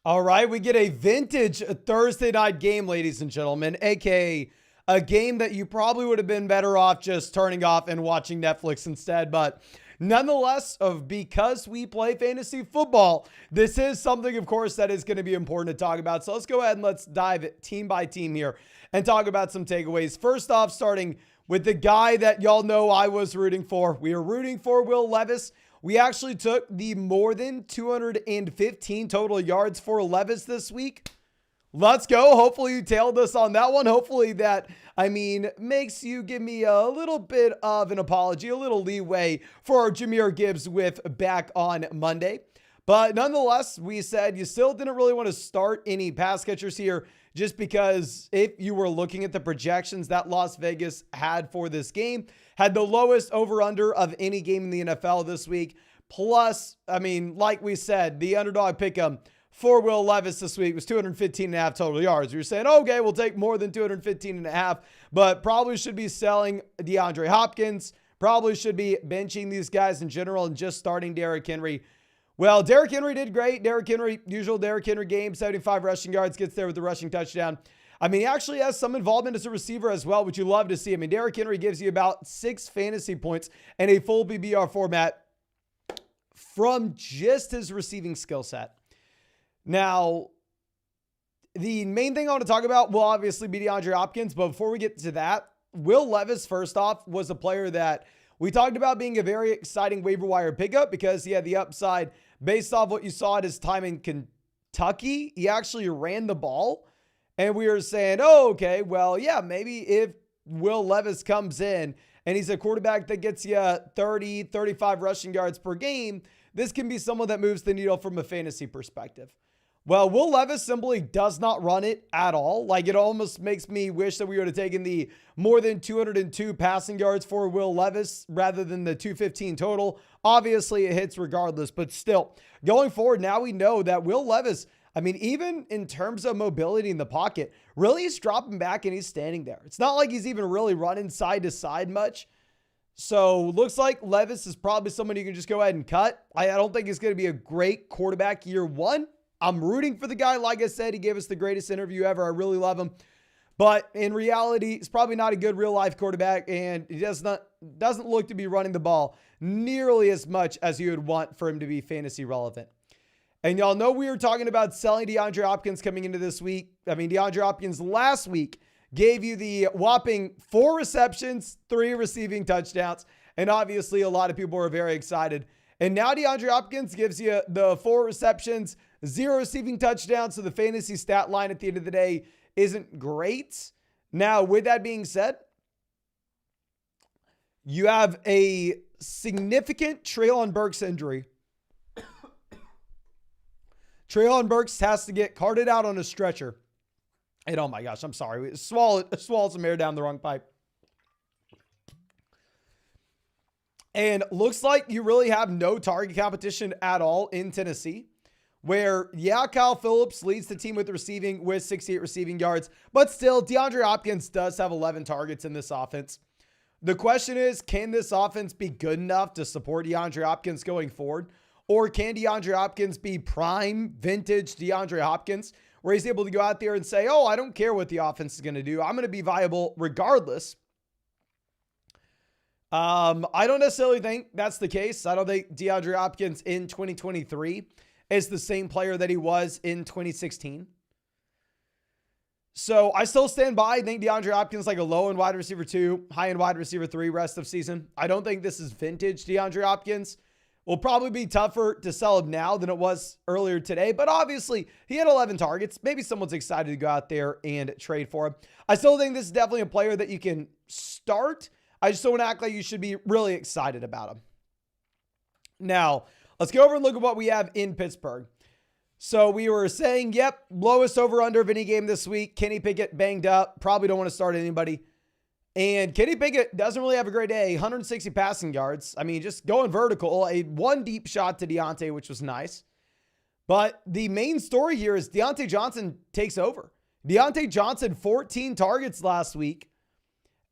All right, we get a vintage Thursday night game, ladies and gentlemen, aka a game that you probably would have been better off just turning off and watching Netflix instead. But nonetheless, because we play fantasy football, this is something, of course, that is going to be important to talk about. So let's go ahead and let's dive team by team here and talk about some takeaways. First off, starting with the guy that y'all know I was rooting for. We are rooting for Will Levis. We actually took the more than 215 total yards for Levis this week. Let's go. Hopefully you tailed us on that one. Hopefully that, makes you give me a little bit of an apology, a little leeway for our Jahmyr Gibbs with back on Monday. But nonetheless, we said you still didn't really want to start any pass catchers here just because if you were looking at the projections that Las Vegas had for this game, had the lowest over-under of any game in the NFL this week. Plus, like we said, the underdog pick'em for Will Levis this week was 215.5 total yards. You're saying, okay, we'll take more than 215.5, but probably should be selling DeAndre Hopkins, probably should be benching these guys in general and just starting Derrick Henry. Well, Derrick Henry did great. Derrick Henry, usual Derrick Henry game, 75 rushing yards, gets there with the rushing touchdown. He actually has some involvement as a receiver as well, which you love to see. Derrick Henry gives you about 6 fantasy points in a full PPR format from just his receiving skill set. Now, the main thing I want to talk about will obviously be DeAndre Hopkins, but before we get to that, Will Levis, first off, was a player that we talked about being a very exciting waiver wire pickup because he had the upside based off what you saw at his time in Kentucky. He actually ran the ball. And we were saying, oh, okay, well, yeah, maybe if Will Levis comes in and he's a quarterback that gets you 30, 35 rushing yards per game, this can be someone that moves the needle from a fantasy perspective. Well, Will Levis simply does not run it at all. It almost makes me wish that we would have taken the more than 202 passing yards for Will Levis rather than the 215 total. Obviously, it hits regardless, but still, going forward, now we know that Will Levis, even in terms of mobility in the pocket, really he's dropping back and he's standing there. It's not like he's even really running side to side much. So looks like Levis is probably someone you can just go ahead and cut. I don't think he's going to be a great quarterback year one. I'm rooting for the guy. Like I said, he gave us the greatest interview ever. I really love him. But in reality, he's probably not a good real life quarterback, and he doesn't look to be running the ball nearly as much as you would want for him to be fantasy relevant. And y'all know we were talking about selling DeAndre Hopkins coming into this week. DeAndre Hopkins last week gave you the whopping 4 receptions, 3 receiving touchdowns. And obviously a lot of people were very excited. And now DeAndre Hopkins gives you the 4 receptions, 0 receiving touchdowns. So the fantasy stat line at the end of the day isn't great. Now, with that being said, you have a significant Treylon Burks injury. Treylon Burks has to get carted out on a stretcher. And oh my gosh, I'm sorry. Swallowed some air down the wrong pipe. And looks like you really have no target competition at all in Tennessee. Where, yeah, Kyle Phillips leads the team with receiving with 68 receiving yards. But still, DeAndre Hopkins does have 11 targets in this offense. The question is, can this offense be good enough to support DeAndre Hopkins going forward? Or can DeAndre Hopkins be prime, vintage DeAndre Hopkins, where he's able to go out there and say, oh, I don't care what the offense is going to do. I'm going to be viable regardless. I don't necessarily think that's the case. I don't think DeAndre Hopkins in 2023 is the same player that he was in 2016. So I still stand by. I think DeAndre Hopkins like a low-end wide receiver 2, high-end wide receiver 3 rest of season. I don't think this is vintage DeAndre Hopkins. Will probably be tougher to sell him now than it was earlier today. But obviously, he had 11 targets. Maybe someone's excited to go out there and trade for him. I still think this is definitely a player that you can start. I just don't want to act like you should be really excited about him. Now, let's go over and look at what we have in Pittsburgh. So we were saying, yep, lowest over-under of any game this week. Kenny Pickett banged up. Probably don't want to start anybody. And Kenny Pickett doesn't really have a great day. 160 passing yards. Just going vertical. A 1 deep shot to Deontay, which was nice. But the main story here is Deontay Johnson takes over. Deontay Johnson, 14 targets last week.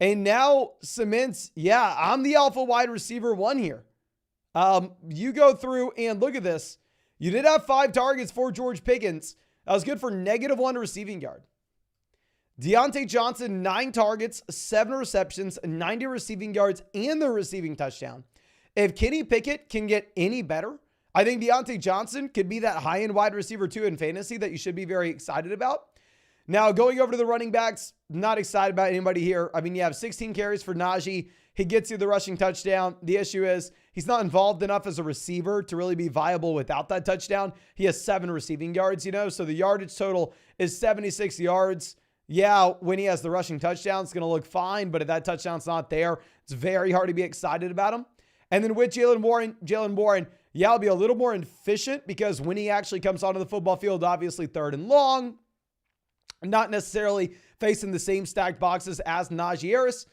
And now cements, yeah, I'm the alpha wide receiver 1 here. You go through and look at this. You did have 5 targets for George Pickens. That was good for -1 receiving yard. Deontay Johnson, 9 targets, 7 receptions, 90 receiving yards, and the receiving touchdown. If Kenny Pickett can get any better, I think Deontay Johnson could be that high-end wide receiver too in fantasy that you should be very excited about. Now, going over to the running backs, not excited about anybody here. I mean, you have 16 carries for Najee. He gets you the rushing touchdown. The issue is he's not involved enough as a receiver to really be viable without that touchdown. He has 7 receiving yards, so the yardage total is 76 yards. Yeah, when he has the rushing touchdown, it's going to look fine, but if that touchdown's not there, it's very hard to be excited about him. And then with Jalen Warren, yeah, I'll be a little more efficient because when he actually comes onto the football field, obviously 3rd and long, not necessarily facing the same stacked boxes as Najee Harris,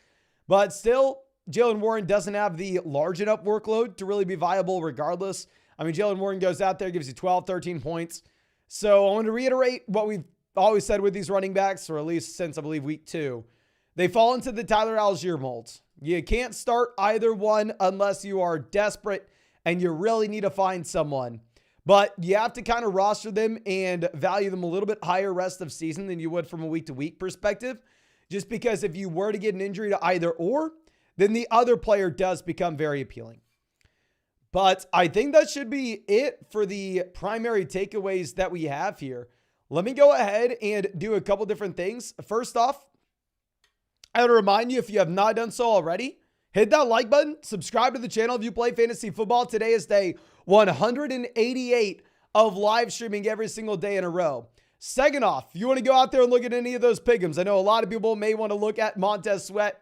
but still, Jalen Warren doesn't have the large enough workload to really be viable regardless. I mean, Jalen Warren goes out there, gives you 12, 13 points. So I want to reiterate what we've always said with these running backs, or at least since I believe week 2. They fall into the Tyler Algier molds. You can't start either one unless you are desperate and you really need to find someone. But you have to kind of roster them and value them a little bit higher rest of season than you would from a week-to-week perspective. Just because if you were to get an injury to either or, then the other player does become very appealing. But I think that should be it for the primary takeaways that we have here. Let me go ahead and do a couple different things. First off, I want to remind you, if you have not done so already, hit that like button, subscribe to the channel if you play fantasy football. Today is day 188 of live streaming every single day in a row. Second off, if you want to go out there and look at any of those pick'ems, I know a lot of people may want to look at Montez Sweat.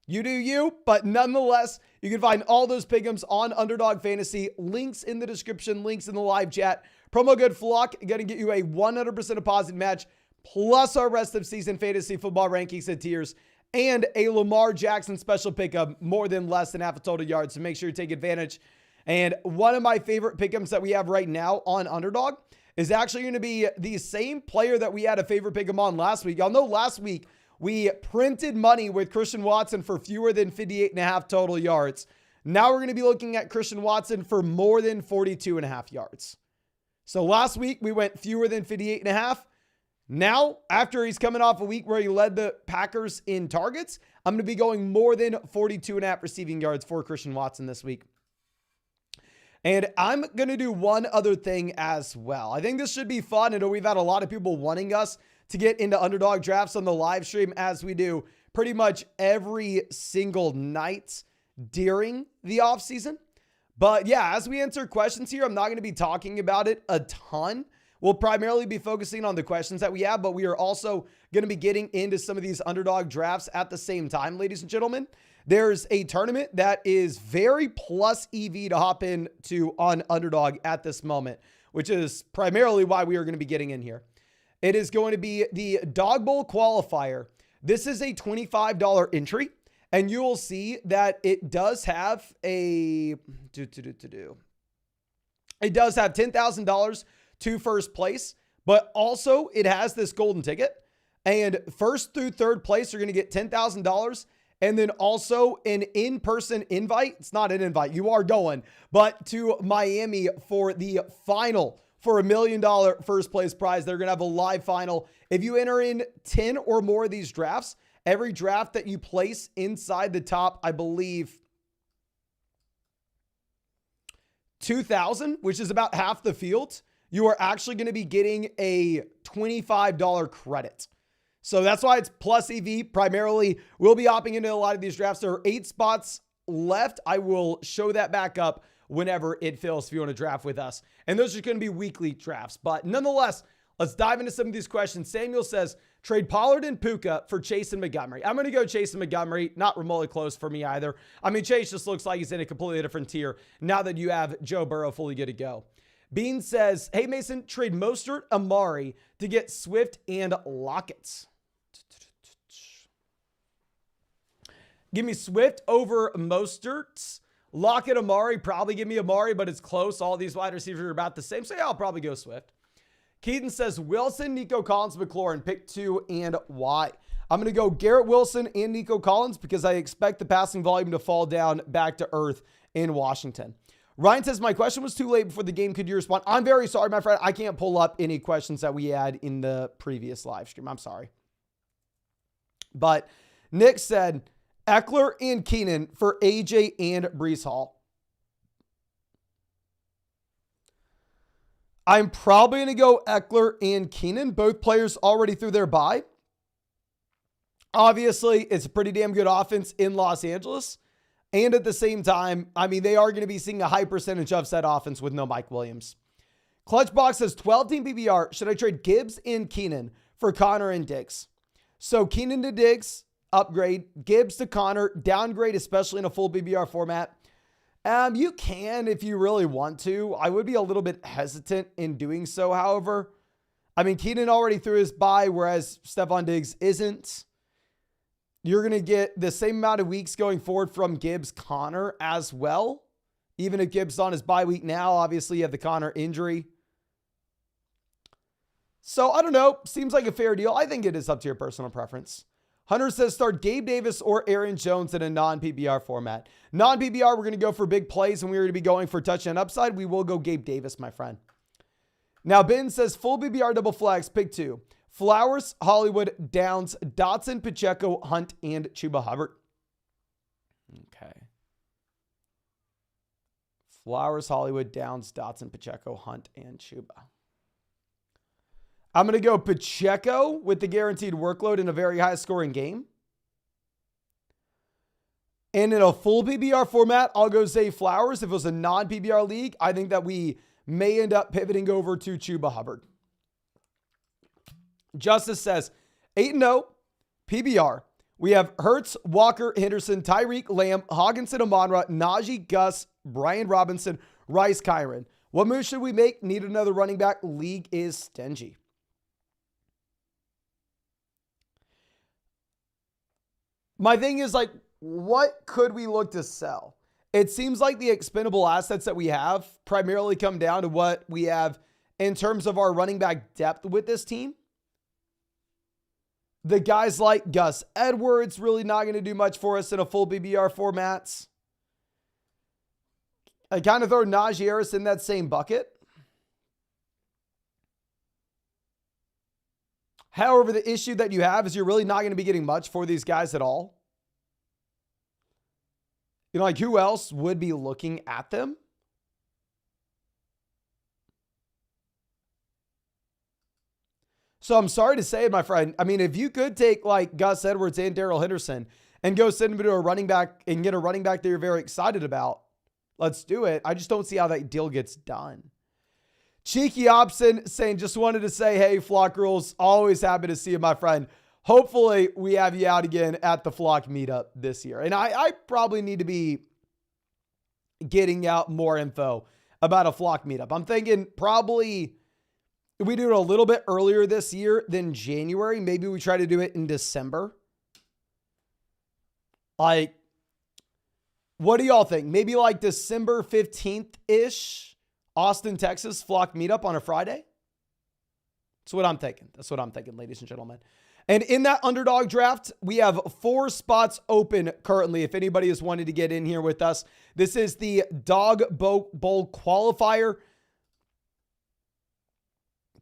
You do you, but nonetheless, you can find all those pick'ems on Underdog Fantasy. Links in the description, links in the live chat. Promo code FLOCK, going to get you a 100% deposit match, plus our rest of season fantasy football rankings and tiers, and a Lamar Jackson special pickup, more than less than half a total yards. So make sure you take advantage. And one of my favorite pick'ems that we have right now on Underdog is actually going to be the same player that we had a favorite pick'em on last week. Y'all know last week we printed money with Christian Watson for fewer than 58.5 total yards. Now we're going to be looking at Christian Watson for more than 42.5 yards. So last week we went fewer than 58.5. Now, after he's coming off a week where he led the Packers in targets, I'm going to be going more than 42.5 receiving yards for Christian Watson this week. And I'm going to do one other thing as well. I think this should be fun. I know we've had a lot of people wanting us to get into underdog drafts on the live stream, as we do pretty much every single night during the offseason. But yeah, as we answer questions here, I'm not going to be talking about it a ton. We'll primarily be focusing on the questions that we have, but we are also going to be getting into some of these underdog drafts at the same time, ladies and gentlemen. There's a tournament that is very plus EV to hop into on Underdog at this moment, which is primarily why we are going to be getting in here. It is going to be the Dog Bowl qualifier. This is a $25 entry, and you will see that it does have a it does have $10,000 to first place, but also it has this golden ticket, and first through third place are going to get $10,000. And then also an in-person invite. It's not an invite. You are going, but to Miami for the final for $1 million first place prize. They're going to have a live final. If you enter in 10 or more of these drafts, every draft that you place inside the top, I believe 2,000, which is about half the field, you are actually going to be getting a $25 credit. So that's why it's plus EV primarily. We'll be hopping into a lot of these drafts. There are 8 spots left. I will show that back up whenever it fills if you want to draft with us. And those are going to be weekly drafts. But nonetheless, let's dive into some of these questions. Samuel says, trade Pollard and Puka for Chase and Montgomery. I'm going to go Chase and Montgomery. Not remotely close for me either. I mean, Chase just looks like he's in a completely different tier now that you have Joe Burrow fully good to go. Bean says, hey, Mason, trade Mostert, Amari to get Swift and Lockett. Give me Swift over Mostert. Lockett, Amari. Probably give me Amari, but it's close. All these wide receivers are about the same. So yeah, I'll probably go Swift. Keaton says Wilson, Nico Collins, McLaurin. Pick 2 and why. I'm going to go Garrett Wilson and Nico Collins because I expect the passing volume to fall down back to earth in Washington. Ryan says, my question was too late before the game. Could you respond? I'm very sorry, my friend. I can't pull up any questions that we had in the previous live stream. I'm sorry. But Nick said, Eckler and Keenan for AJ and Breece Hall. I'm probably going to go Eckler and Keenan. Both players already through their bye. Obviously, it's a pretty damn good offense in Los Angeles. And at the same time, I mean, they are going to be seeing a high percentage of said offense with no Mike Williams. Clutchbox says 12-team PPR. Should I trade Gibbs and Keenan for Connor and Diggs? So Keenan to Diggs, upgrade. Gibbs to Connor, downgrade, especially in a full PPR format. You can if you really want to. I would be a little bit hesitant in doing so, however. I mean, Keenan already threw his bye, whereas Stephon Diggs isn't. You're going to get the same amount of weeks going forward from Gibbs, Connor as well. Even if Gibbs on his bye week now, obviously you have the Connor injury. So I don't know. Seems like a fair deal. I think it is up to your personal preference. Hunter says start Gabe Davis or Aaron Jones in a non-PPR format. Non-PPR, we're going to go for big plays, and we're going to be going for touchdown upside. We will go Gabe Davis, my friend. Now, Ben says full PPR double flex, pick 2. Flowers, Hollywood, Downs, Dotson, Pacheco, Hunt, and Chuba Hubbard. Okay. Flowers, Hollywood, Downs, Dotson, Pacheco, Hunt, and Chuba. I'm going to go Pacheco with the guaranteed workload in a very high scoring game. And in a full PPR format, I'll go Zay Flowers. If it was a non-PPR league, I think that we may end up pivoting over to Chuba Hubbard. Justice says 8-0 PBR. We have Hurts, Walker, Henderson, Tyreek, Lamb, Hockenson, Amon-Ra, Najee, Gus, Brian Robinson, Rice, Kyron. What move should we make? Need another running back. League is stingy. My thing is, like, what could we look to sell? It seems like the expendable assets that we have primarily come down to what we have in terms of our running back depth with this team. The guys like Gus Edwards really not going to do much for us in a full PPR formats. I kind of throw Najee Harris in that same bucket. However, the issue that you have is you're really not going to be getting much for these guys at all. You know, like who else would be looking at them? So I'm sorry to say it, my friend. I mean, if you could take like Gus Edwards and Darrell Henderson and go send them to a running back and get a running back that you're very excited about, let's do it. I just don't see how that deal gets done. Cheeky Opson saying, just wanted to say, hey, Flock Rules, always happy to see you, my friend. Hopefully we have you out again at the Flock meetup this year. And I probably need to be getting out more info about a Flock meetup. I'm thinking probably we do it a little bit earlier this year than January. Maybe we try to do it in December. Like, what do y'all think? Maybe like December 15th-ish, Austin, Texas, Flock meetup on a Friday? That's what I'm thinking. That's what I'm thinking, ladies and gentlemen. And in that underdog draft, we have 4 spots open currently if anybody is wanting to get in here with us. This is the Dog Bowl qualifier.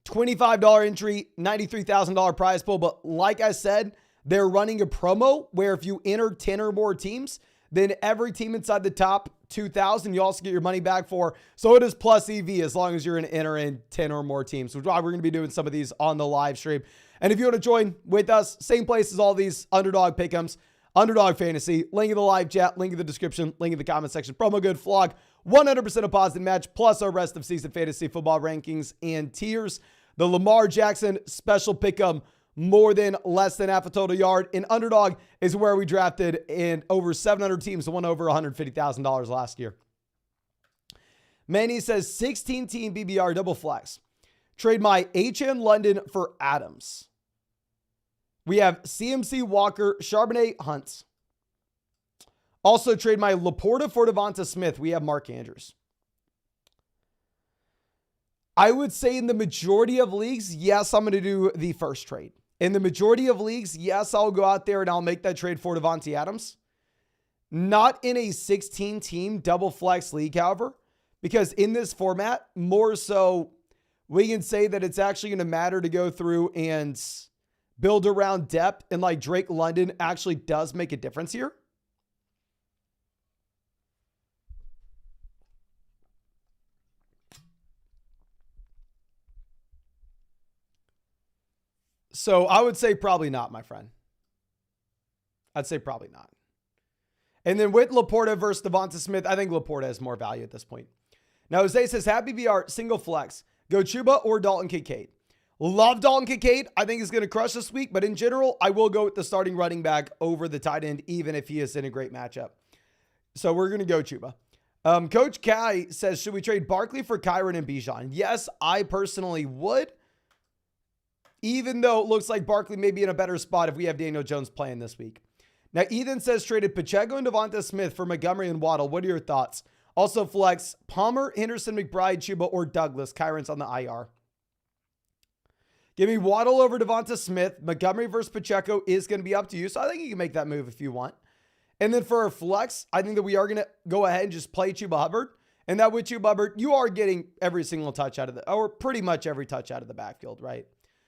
$25 entry, $93,000 prize pool. But like I said, they're running a promo where if you enter 10 or more teams, then every team inside the top 2,000, you also get your money back for. So it is plus EV as long as you're going to enter in 10 or more teams, which is why we're going to be doing some of these on the live stream. And if you want to join with us, same place as all these underdog pick'ems, Underdog Fantasy, link in the live chat, link in the description, link in the comment section. Promo code FLOG, 100% a positive match, plus our rest of season fantasy football rankings and tiers. The Lamar Jackson special pick'em, more than less than half a total yard. And Underdog is where we drafted in over 700 teams and won over $150,000 last year. Manny says 16-team BBR double flex. Trade my HN London for Adams. We have CMC Walker, Charbonnet, Hunt. Also trade my Laporta for Devonta Smith. We have Mark Andrews. I would say in the majority of leagues, yes, I'm going to do the first trade. In the majority of leagues, yes, I'll go out there and I'll make that trade for Devontae Adams. Not in a 16-team double flex league, however, because in this format, more so, we can say that it's actually going to matter to go through and build around depth. And like Drake London actually does make a difference here. So I would say probably not, my friend. I'd say probably not. And then with Laporta versus Devonta Smith, I think Laporta has more value at this point. Now, Jose says, happy BR, single flex. Go Chuba or Dalton Kincaid. Love Dalton Kincaid. I think he's going to crush this week. But in general, I will go with the starting running back over the tight end, even if he is in a great matchup. So we're going to go Chuba. Coach Kai says, should we trade Barkley for Kyron and Bijan? Yes, I personally would. Even though it looks like Barkley may be in a better spot if we have Daniel Jones playing this week. Now, Ethan says traded Pacheco and Devonta Smith for Montgomery and Waddle. What are your thoughts? Also flex Palmer, Henderson, McBride, Chuba, or Douglas. Kyron's on the IR. Give me Waddle over Devonta Smith. Montgomery versus Pacheco is going to be up to you. So I think you can make that move if you want. And then for a flex, I think that we are going to go ahead and just play Chuba Hubbard. And that with Chuba Hubbard, you are getting every single touch out of the, or pretty much every touch out of the backfield, right?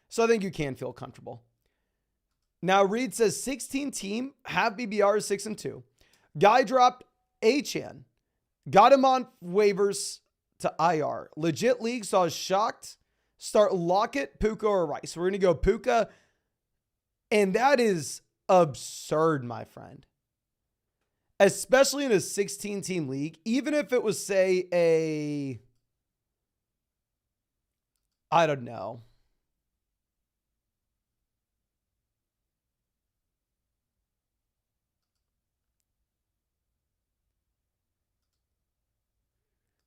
So I think you can feel comfortable. Now, Reed says 16 team, have BBR 6-2. Guy dropped Achan. Got him on waivers to IR. Legit league, so I was shocked. Start Lockett, Puka, or Rice. We're going to go Puka. And that is absurd, my friend. Especially in a 16-team league. Even if it was, say, I don't know.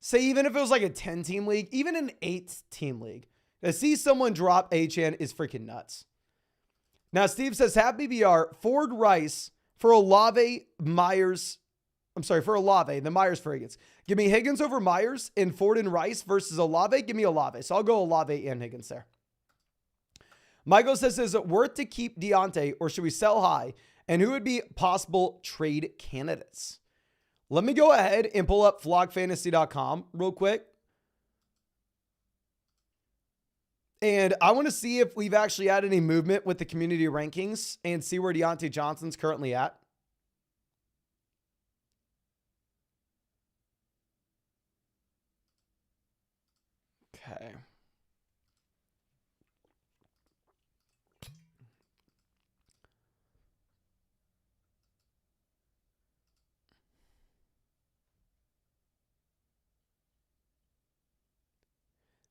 Say even if it was like a 10-team league, even an 8-team league, to see someone drop Achan is freaking nuts. Now, Steve says, happy BR, Ford Rice for Olave, Myers. I'm sorry, for Olave, the Myers for Higgins. Give me Higgins over Myers and Ford and Rice versus Olave. Give me Olave. So I'll go Olave and Higgins there. Michael says, is it worth to keep Deontay or should we sell high? And who would be possible trade candidates? Let me go ahead and pull up flockfantasy.com real quick. And I want to see if we've actually had any movement with the community rankings and see where Deontay Johnson's currently at. Okay.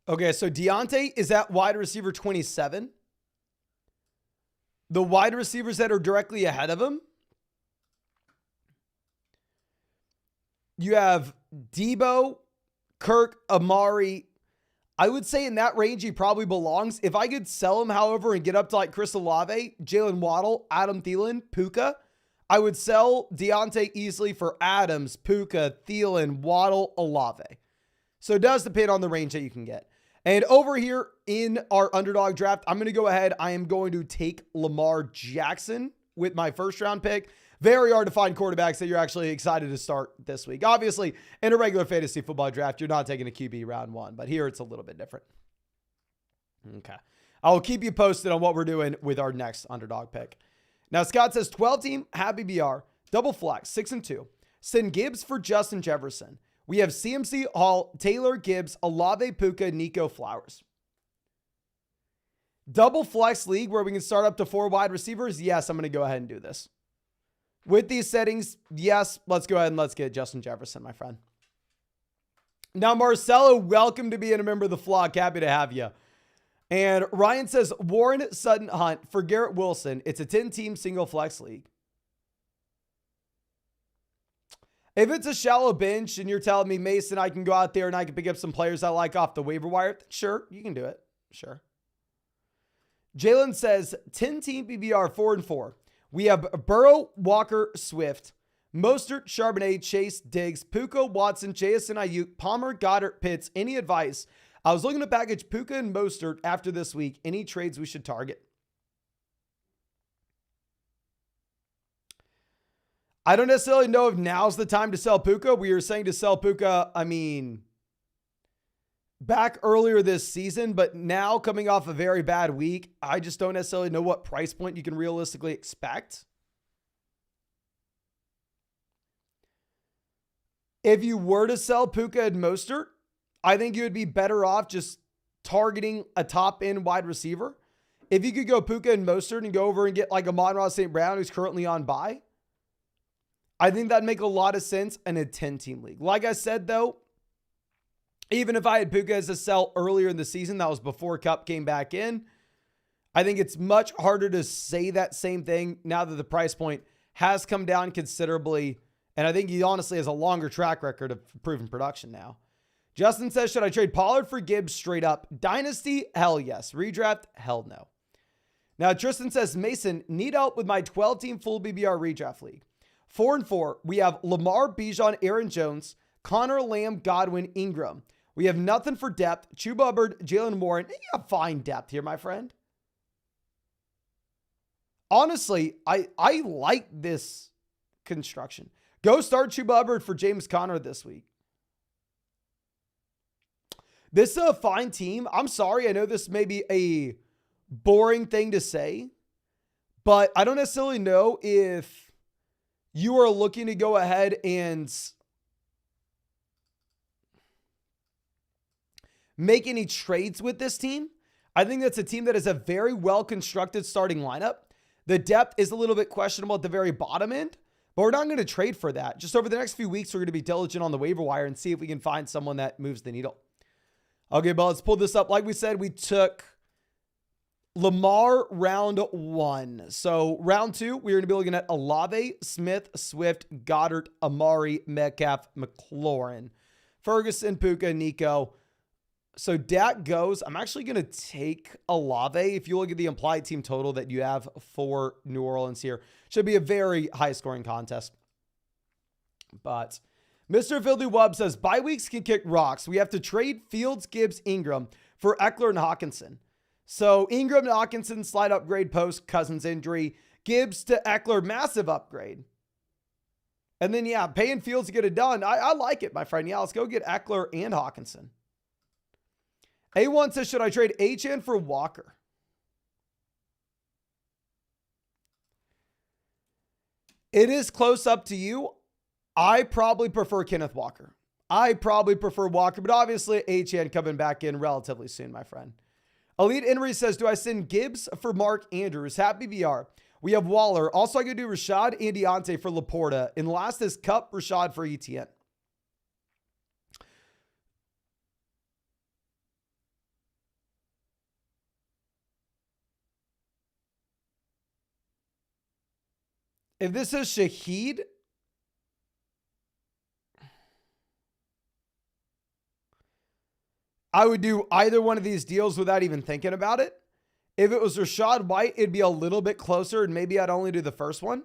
Okay, so Deontay is at wide receiver 27. The wide receivers that are directly ahead of him, you have Debo, Kirk, Amari. I would say in that range, he probably belongs. If I could sell him, however, and get up to like Chris Olave, Jalen Waddle, Adam Thielen, Puka, I would sell Deontay easily for Adams, Puka, Thielen, Waddle, Olave. So it does depend on the range that you can get. And over here in our underdog draft, I'm going to go ahead. I am going to take Lamar Jackson with my first round pick. Very hard to find quarterbacks that you're actually excited to start this week. Obviously, in a regular fantasy football draft, you're not taking a QB round one, but here it's a little bit different. Okay. I will keep you posted on what we're doing with our next underdog pick. Now, Scott says 12 team, happy BR, double flex, 6-2. Send Gibbs for Justin Jefferson. We have CMC Hall, Taylor Gibbs, Olave Puka, Nico Flowers. Double flex league where we can start up to 4 wide receivers. Yes, I'm going to go ahead and do this. With these settings, yes, let's go ahead and let's get Justin Jefferson, my friend. Now, Marcelo, welcome to being a member of the flock. Happy to have you. And Ryan says, Warren Sutton Hunt for Garrett Wilson. It's a 10-team single flex league. If it's a shallow bench and you're telling me, Mason, I can go out there and I can pick up some players I like off the waiver wire, sure, you can do it. Sure. Jalen says 10-team PBR 4-4. We have Burrow, Walker, Swift, Mostert, Charbonnet, Chase, Diggs, Puka, Watson, JSN, Ayuk, Palmer, Goddard, Pitts. Any advice? I was looking to package Puka and Mostert after this week. Any trades we should target? I don't necessarily know if now's the time to sell Puka. We were saying to sell Puka, I mean, back earlier this season, but now coming off a very bad week, I just don't necessarily know what price point you can realistically expect. If you were to sell Puka and Mostert, I think you would be better off just targeting a top end wide receiver. If you could go Puka and Mostert and go over and get like a Amon-Ra St. Brown who's currently on bye, I think that'd make a lot of sense in a 10-team league. Like I said, though, even if I had Puka as a sell earlier in the season, that was before Kupp came back in, I think it's much harder to say that same thing now that the price point has come down considerably. And I think he honestly has a longer track record of proven production now. Justin says, should I trade Pollard for Gibbs straight up? Dynasty? Hell yes. Redraft? Hell no. Now, Tristan says, Mason, need help with my 12-team full BBR redraft league. 4-4, we have Lamar, Bijan, Aaron Jones, Connor, Lamb, Godwin, Ingram. We have nothing for depth. Chuba Hubbard, Jalen Warren. You have fine depth here, my friend. Honestly, I like this construction. Go start Chuba Hubbard for James Conner this week. This is a fine team. I'm sorry. I know this may be a boring thing to say, but I don't necessarily know if you are looking to go ahead and make any trades with this team. I think that's a team that has a very well-constructed starting lineup. The depth is a little bit questionable at the very bottom end, but we're not going to trade for that. Just over the next few weeks, we're going to be diligent on the waiver wire and see if we can find someone that moves the needle. Okay, but let's pull this up. Like we said, we took Lamar round 1. So round 2, we're going to be looking at Olave, Smith, Swift, Goddard, Amari, Metcalf, McLaurin, Ferguson, Puka, Nico. So Dak goes. I'm actually going to take Olave. If you look at the implied team total that you have for New Orleans here, should be a very high scoring contest. But Mr. Filthy Wub says, bye weeks can kick rocks. We have to trade Fields, Gibbs, Ingram for Eckler and Hawkinson. So Ingram to Hawkinson, slight upgrade post Cousins injury. Gibbs to Eckler, massive upgrade. And then, yeah, paying Fields to get it done. I like it, my friend. Yeah, let's go get Eckler and Hawkinson. A1 says, should I trade HN for Walker? It is close up to you. I probably prefer Kenneth Walker. But obviously HN coming back in relatively soon, my friend. Elite Henry says, do I send Gibbs for Mark Andrews? Happy BR. We have Waller. Also, I could do Rashad and Deontay for Laporta. And last is Kupp, Rashad for ETN. If this is Shaheed, I would do either one of these deals without even thinking about it. If it was Rachaad White, it'd be a little bit closer, and maybe I'd only do the first one.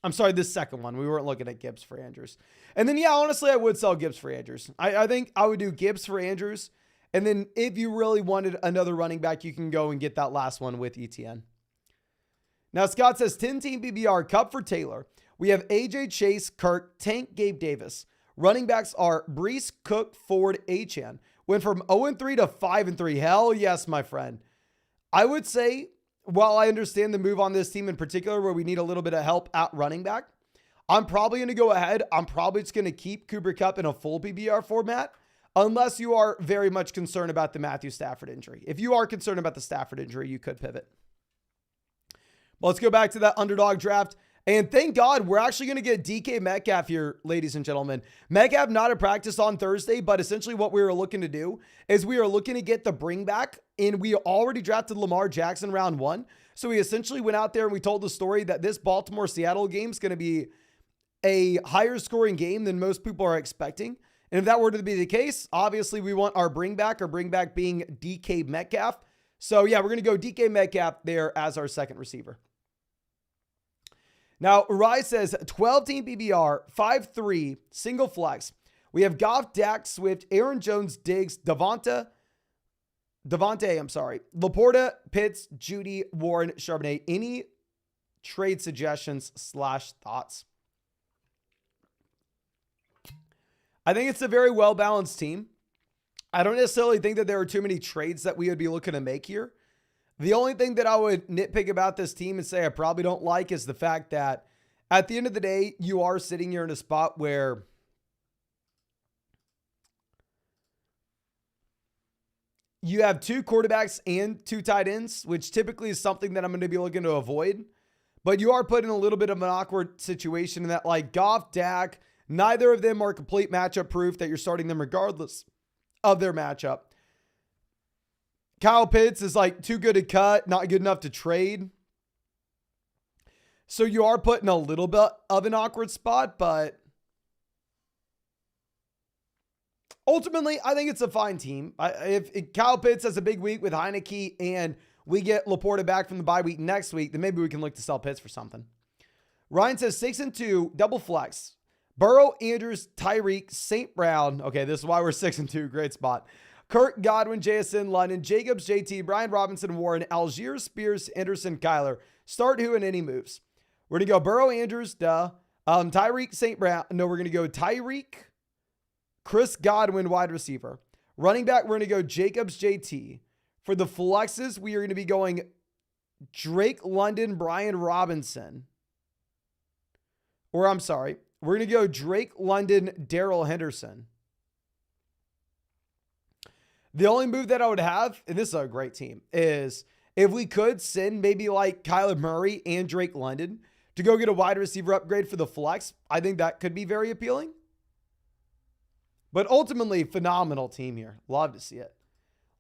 I'm sorry, this second one. We weren't looking at Gibbs for Andrews. And then, yeah, honestly, I would sell Gibbs for Andrews. I think I would do Gibbs for Andrews. And then if you really wanted another running back, you can go and get that last one with ETN. Now, Scott says 10-team BBR, Kupp for Taylor. We have AJ, Chase, Kirk, Tank, Gabe Davis. Running backs are Brees, Cook, Ford, Achane. Went from 0-3 to 5-3. Hell yes, my friend. I would say, while I understand the move on this team in particular, where we need a little bit of help at running back, I'm probably going to go ahead. I'm probably just going to keep Cooper Kupp in a full BBR format, unless you are very much concerned about the Matthew Stafford injury. If you are concerned about the Stafford injury, you could pivot. Well, let's go back to that underdog draft. And thank God we're actually going to get DK Metcalf here, ladies and gentlemen. Metcalf not at practice on Thursday, but essentially what we were looking to do is we are looking to get the bring back, and we already drafted Lamar Jackson round 1. So we essentially went out there and we told the story that this Baltimore-Seattle game is going to be a higher scoring game than most people are expecting. And if that were to be the case, obviously we want our bring back being DK Metcalf. So yeah, we're going to go DK Metcalf there as our second receiver. Now, Rai says 12-team PBR, 5-3, single flex. We have Goff, Dak, Swift, Aaron Jones, Diggs, Laporta, Pitts, Judy, Warren, Charbonnet. Any trade suggestions / thoughts? I think it's a very well-balanced team. I don't necessarily think that there are too many trades that we would be looking to make here. The only thing that I would nitpick about this team and say I probably don't like is the fact that at the end of the day, you are sitting here in a spot where you have 2 quarterbacks and 2 tight ends, which typically is something that I'm going to be looking to avoid. But you are put in a little bit of an awkward situation in that, like, Goff, Dak, neither of them are complete matchup proof that you're starting them regardless of their matchup. Kyle Pitts is like too good to cut, not good enough to trade. So you are put in a little bit of an awkward spot, but ultimately, I think it's a fine team. If Kyle Pitts has a big week with Heineke and we get Laporta back from the bye week next week, then maybe we can look to sell Pitts for something. Ryan says 6-2, double flex. Burrow, Andrews, Tyreek, St. Brown. Okay, this is why we're 6-2. Great spot. Kirk, Godwin, JSN, London, Jacobs, JT, Brian Robinson, Warren, Algier, Spears, Anderson, Kyler. Start who and any moves. We're going to go Burrow, Andrews, Tyreek, St. Brown. No, we're going to go Tyreek, Chris Godwin, wide receiver. Running back, we're going to go Jacobs, JT. For the flexes, we are going to be going Drake, London, Brian Robinson. Or I'm sorry, we're going to go Drake, London, Darrell Henderson. The only move that I would have, and this is a great team, is if we could send maybe like Kyler Murray and Drake London to go get a wide receiver upgrade for the flex, I think that could be very appealing. But ultimately, phenomenal team here. Love to see it.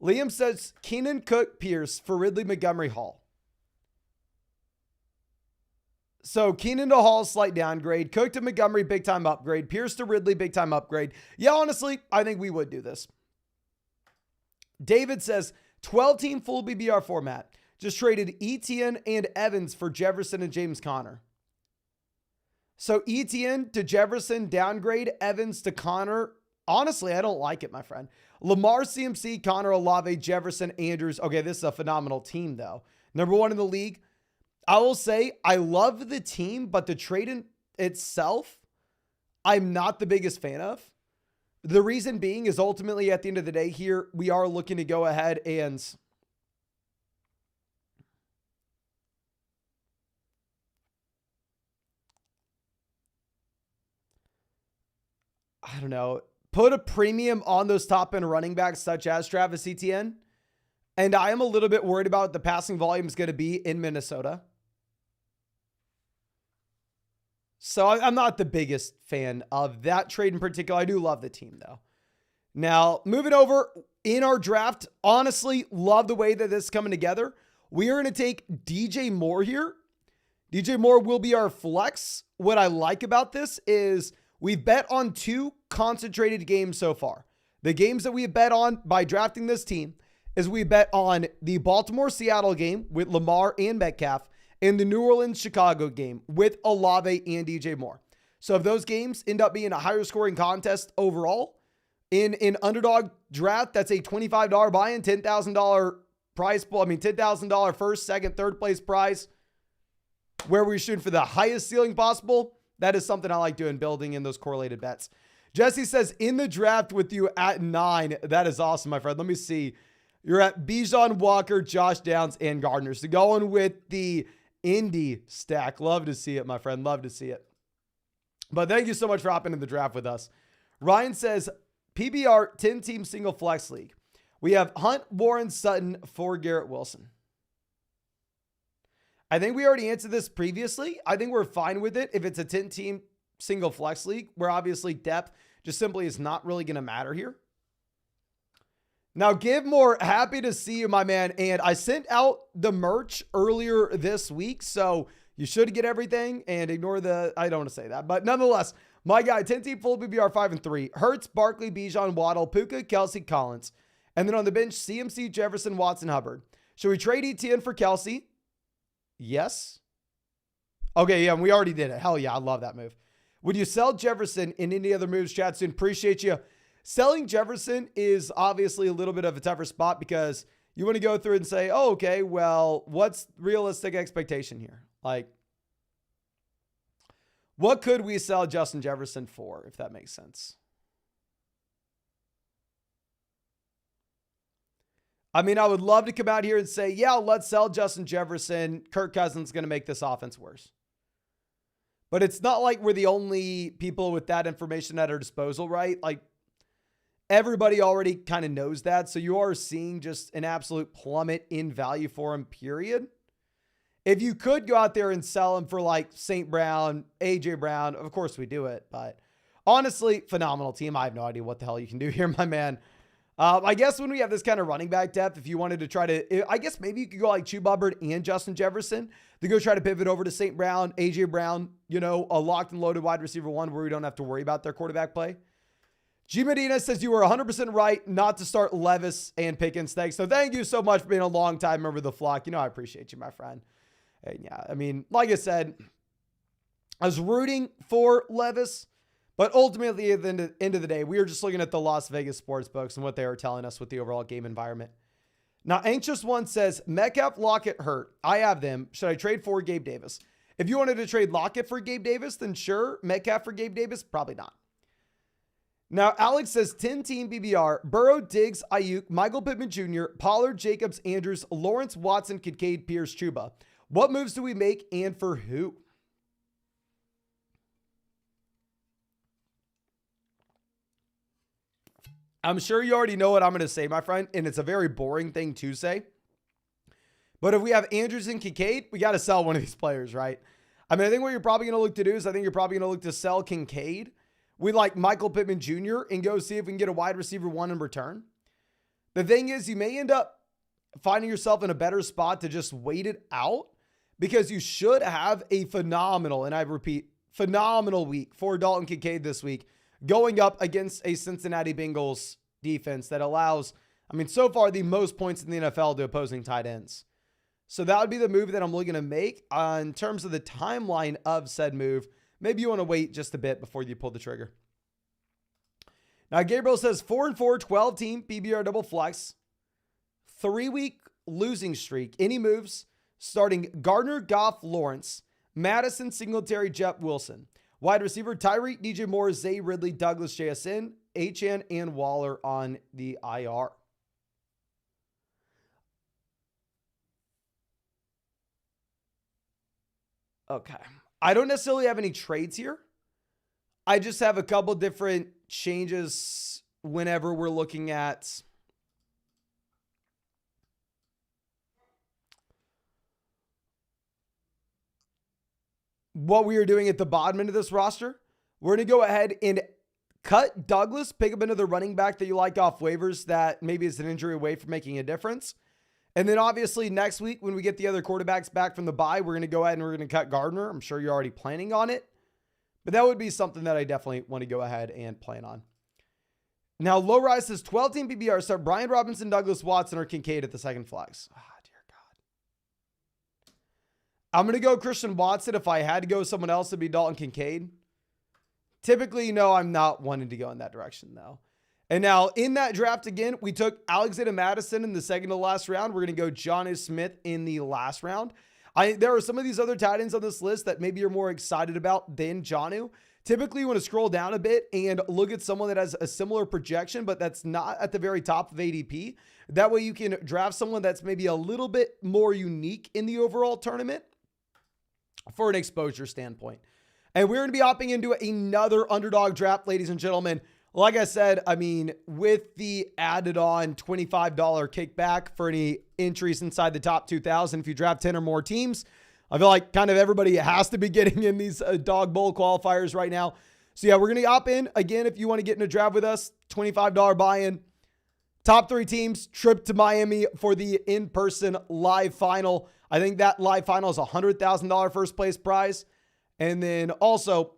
Liam says Keenan, Cook, Pierce for Ridley, Montgomery, Hall. So Keenan to Hall, slight downgrade. Cook to Montgomery, big time upgrade. Pierce to Ridley, big time upgrade. Yeah, honestly, I think we would do this. David says 12-team full BBR format. Just traded Etienne and Evans for Jefferson and James Conner. So Etienne to Jefferson, downgrade. Evans to Conner. Honestly, I don't like it, my friend. Lamar, CMC, Connor, Olave, Jefferson, Andrews. Okay, this is a phenomenal team, though. Number 1 in the league. I will say I love the team, but the trade in itself, I'm not the biggest fan of. The reason being is ultimately at the end of the day here, we are looking to go ahead and I don't know, put a premium on those top end running backs such as Travis Etienne. And I am a little bit worried about what the passing volume is going to be in Minnesota. So I'm not the biggest fan of that trade in particular. I do love the team, though. Now, moving over in our draft, honestly, love the way that this is coming together. We are going to take DJ Moore here. DJ Moore will be our flex. What I like about this is we've bet on 2 concentrated games so far. The games that we have bet on by drafting this team is we bet on the Baltimore-Seattle game with Lamar and Metcalf, and the New Orleans-Chicago game with Olave and DJ Moore. So if those games end up being a higher scoring contest overall, in an underdog draft, that's a $25 buy-in, $10,000 prize pool. I mean, $10,000 first, second, third place prize, where we're shooting for the highest ceiling possible. That is something I like doing, building in those correlated bets. Jesse says, in the draft with you at 9. That is awesome, my friend. Let me see. You're at Bijan, Walker, Josh Downs, and Gardner. So going with the Indy stack. Love to see it, my friend. Love to see it. But thank you so much for hopping in the draft with us. Ryan says, PBR 10-team single flex league. We have Hunt, Warren, Sutton for Garrett Wilson. I think we already answered this previously. I think we're fine with it if it's a 10-team single flex league, where obviously depth just simply is not really going to matter here. Now, Give More, happy to see you, my man. And I sent out the merch earlier this week, so you should get everything and ignore the, I don't want to say that. But nonetheless, my guy, 10-team full BBR 5-3. Hurts, Barkley, Bijan, Waddle, Puka, Kelsey, Collins. And then on the bench, CMC, Jefferson, Watson, Hubbard. Should we trade ETN for Kelsey? Yes. Okay, yeah, we already did it. Hell yeah, I love that move. Would you sell Jefferson in any other moves, chat soon? Appreciate you. Selling Jefferson is obviously a little bit of a tougher spot because you want to go through and say, oh, okay, well, what's realistic expectation here? Like, what could we sell Justin Jefferson for, if that makes sense? I mean, I would love to come out here and say, yeah, let's sell Justin Jefferson. Kirk Cousins going to make this offense worse. But it's not like we're the only people with that information at our disposal, right? Like, everybody already kind of knows that. So you are seeing just an absolute plummet in value for him, period. If you could go out there and sell him for like St. Brown, AJ Brown, of course we do it. But honestly, phenomenal team. I have no idea what the hell you can do here, my man. I guess when we have this kind of running back depth, if you wanted to try to, I guess maybe you could go like Chuba Hubbard and Justin Jefferson to go try to pivot over to St. Brown, AJ Brown, you know, a locked and loaded wide receiver one where we don't have to worry about their quarterback play. G Medina says you were 100% right not to start Levis and Pickens. Thanks. So thank you so much for being a long time member of the flock. You know, I appreciate you, my friend. And yeah, I mean, like I said, I was rooting for Levis. But ultimately, at the end of the day, we were just looking at the Las Vegas sports books and what they were telling us with the overall game environment. Now, Anxious One says, Metcalf, Lockett hurt. I have them. Should I trade for Gabe Davis? If you wanted to trade Lockett for Gabe Davis, then sure. Metcalf for Gabe Davis? Probably not. Now, Alex says 10-team BBR, Burrow, Diggs, Ayuk, Michael Pittman Jr., Pollard, Jacobs, Andrews, Lawrence, Watson, Kincaid, Pierce, Chuba. What moves do we make and for who? I'm sure you already know what I'm going to say, my friend, and it's a very boring thing to say. But if we have Andrews and Kincaid, we got to sell one of these players, right? I mean, I think what you're probably going to look to do is I think you're probably going to look to sell Kincaid with like Michael Pittman Jr. and go see if we can get a wide receiver one in return. The thing is, you may end up finding yourself in a better spot to just wait it out because you should have a phenomenal, and I repeat, phenomenal week for Dalton Kincaid this week, going up against a Cincinnati Bengals defense that allows, I mean, so far the most points in the NFL to opposing tight ends. So that would be the move that I'm looking to make. In terms of the timeline of said move, maybe you want to wait just a bit before you pull the trigger. Now, Gabriel says 4-4, 12-team PBR double flex, 3-week losing streak. Any moves? Starting Gardner, Goff, Lawrence, Madison, Singletary, Jeff Wilson. Wide receiver, Tyreek, DJ Moore, Zay Ridley, Douglas, JSN, HN, and Waller on the IR. Okay. I don't necessarily have any trades here. I just have a couple different changes whenever we're looking at what we are doing at the bottom end of this roster. We're going to go ahead and cut Douglas, pick up another running back that you like off waivers that maybe is an injury away from making a difference. And then obviously next week when we get the other quarterbacks back from the bye, we're going to go ahead and we're going to cut Gardner. I'm sure you're already planning on it, but that would be something that I definitely want to go ahead and plan on. Now, Low Rise says 12-team PBR, start Brian Robinson, Douglas Watson, or Kincaid at the second flex. Dear God. I'm going to go Christian Watson. If I had to go with someone else, it'd be Dalton Kincaid. Typically, no, I'm not wanting to go in that direction, though. And now, in that draft again, we took Alexander Madison in the second to last round. We're going to go Jonnu Smith in the last round. There are some of these other tight ends on this list that maybe you're more excited about than Jonnu. Typically, you want to scroll down a bit and look at someone that has a similar projection, but that's not at the very top of ADP. That way you can draft someone that's maybe a little bit more unique in the overall tournament for an exposure standpoint. And we're going to be hopping into another underdog draft, ladies and gentlemen. Like I said, I mean, with the added on $25 kickback for any entries inside the top 2,000, if you draft 10 or more teams, I feel like kind of everybody has to be getting in these dog bowl qualifiers right now. So yeah, we're going to hop in. Again, if you want to get in a draft with us, $25 buy-in. Top 3 teams, trip to Miami for the in-person live final. I think that live final is a $100,000 first place prize. And then also,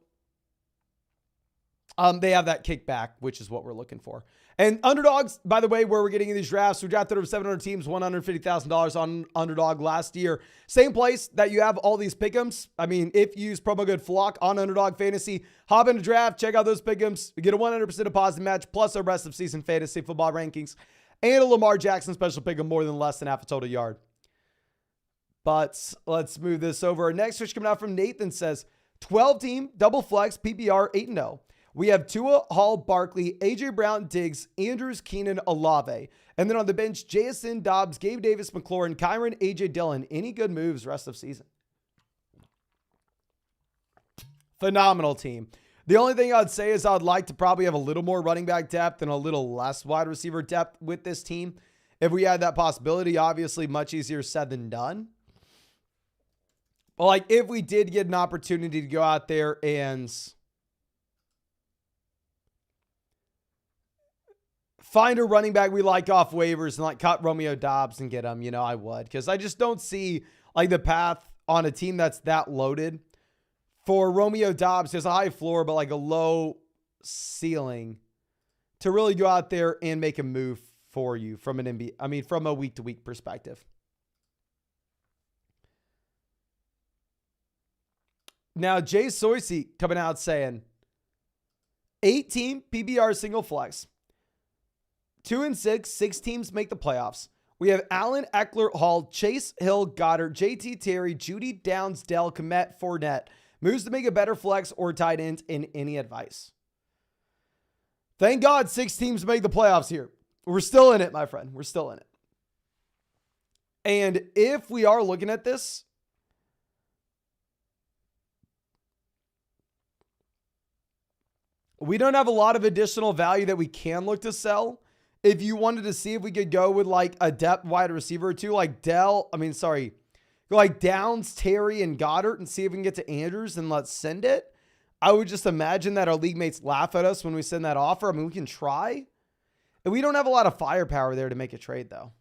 they have that kickback, which is what we're looking for. And underdogs, by the way, where we're getting in these drafts, we drafted over 700 teams, $150,000 on underdog last year. Same place that you have all these pick'ems. I mean, if you use promo code FLOCK on Underdog Fantasy, hop in a draft, check out those pick'ems. You get a 100% deposit match, plus our rest of season fantasy football rankings, and a Lamar Jackson special pick'em more than less than half a total yard. But let's move this over. Our next switch coming out from Nathan says, 12-team, double flex, PPR, 8-0. We have Tua, Hall, Barkley, A.J. Brown, Diggs, Andrews, Keenan, Olave. And then on the bench, Jason, Dobbs, Gabe Davis, McLaurin, Kyron, A.J. Dillon. Any good moves rest of season? Phenomenal team. The only thing I'd say is I'd like to probably have a little more running back depth and a little less wide receiver depth with this team. If we had that possibility, obviously much easier said than done. But like if we did get an opportunity to go out there and find a running back we like off waivers and like cut Romeo Dobbs and get him, you know, I would. Because I just don't see like the path on a team that's that loaded for Romeo Dobbs. There's a high floor, but like a low ceiling to really go out there and make a move for you from an NBA, I mean, from a week to week perspective. Now, Jay Soisey coming out saying 8-team PBR single flex, 2 and 6 teams make the playoffs. We have Allen, Eckler, Hall, Chase, Hill, Goddard, JT Terry, Judy, Downs, Dell, Komet, Fournette. Moves to make a better flex or tight ends in any advice. Thank God 6 teams make the playoffs here. We're still in it, my friend. We're still in it. And if we are looking at this, we don't have a lot of additional value that we can look to sell. If you wanted to see if we could go with like a depth wide receiver or two, like go like Downs, Terry, and Goddard and see if we can get to Andrews and let's send it. I would just imagine that our league mates laugh at us when we send that offer. I mean, we can try. And we don't have a lot of firepower there to make a trade, though.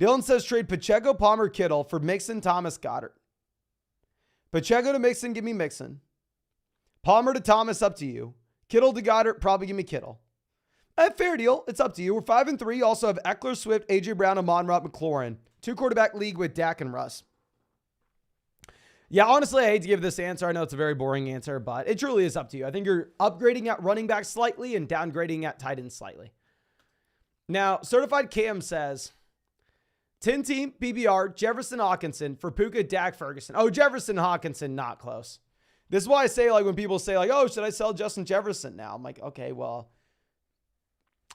Dylan says trade Pacheco, Palmer, Kittle for Mixon, Thomas, Goddard. Pacheco to Mixon, give me Mixon. Palmer to Thomas, up to you. Kittle to Goddard, probably give me Kittle. Fair deal. It's up to you. We're 5 and 3. Also have Eckler, Swift, A.J. Brown, Amon-Ra, McLaurin. 2 quarterback league with Dak and Russ. Yeah, honestly, I hate to give this answer. I know it's a very boring answer, but it truly is up to you. I think you're upgrading at running back slightly and downgrading at tight end slightly. Now, Certified Cam says, 10-team PBR, Jefferson Hawkinson for Puka, Dak, Ferguson. Oh, Jefferson Hawkinson, not close. This is why I say, like, when people say, like, oh, should I sell Justin Jefferson now? I'm like, okay, well,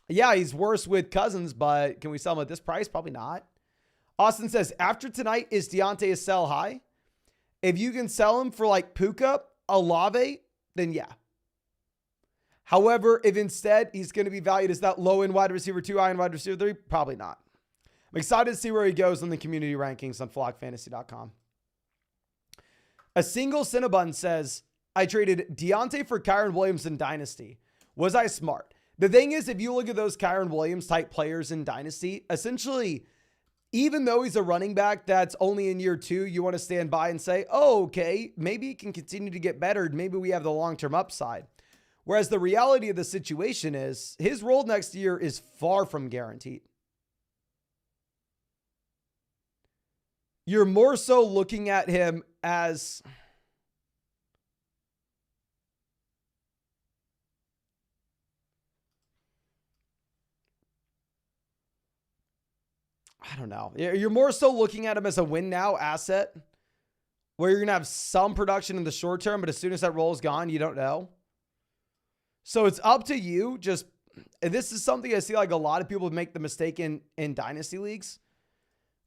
yeah, he's worse with Cousins, but can we sell him at this price? Probably not. Austin says, after tonight, is Deontay a sell high? If you can sell him for like Puka, Olave, then yeah. However, if instead he's going to be valued as that low-end wide receiver 2, high-end wide receiver 3, probably not. I'm excited to see where he goes in the community rankings on flockfantasy.com. A single Cinnabon says, I traded Deontay for Kyron Williams in Dynasty. Was I smart? The thing is, if you look at those Kyron Williams type players in Dynasty, essentially, even though he's a running back that's only in year 2, you want to stand by and say, oh, okay, maybe he can continue to get better. Maybe we have the long-term upside. Whereas the reality of the situation is his role next year is far from guaranteed. You're more so looking at him as I don't know. You're more so looking at him as a win now asset where you're going to have some production in the short term, but as soon as that role is gone, you don't know. So it's up to you. Just, this is something I see like a lot of people make the mistake in dynasty leagues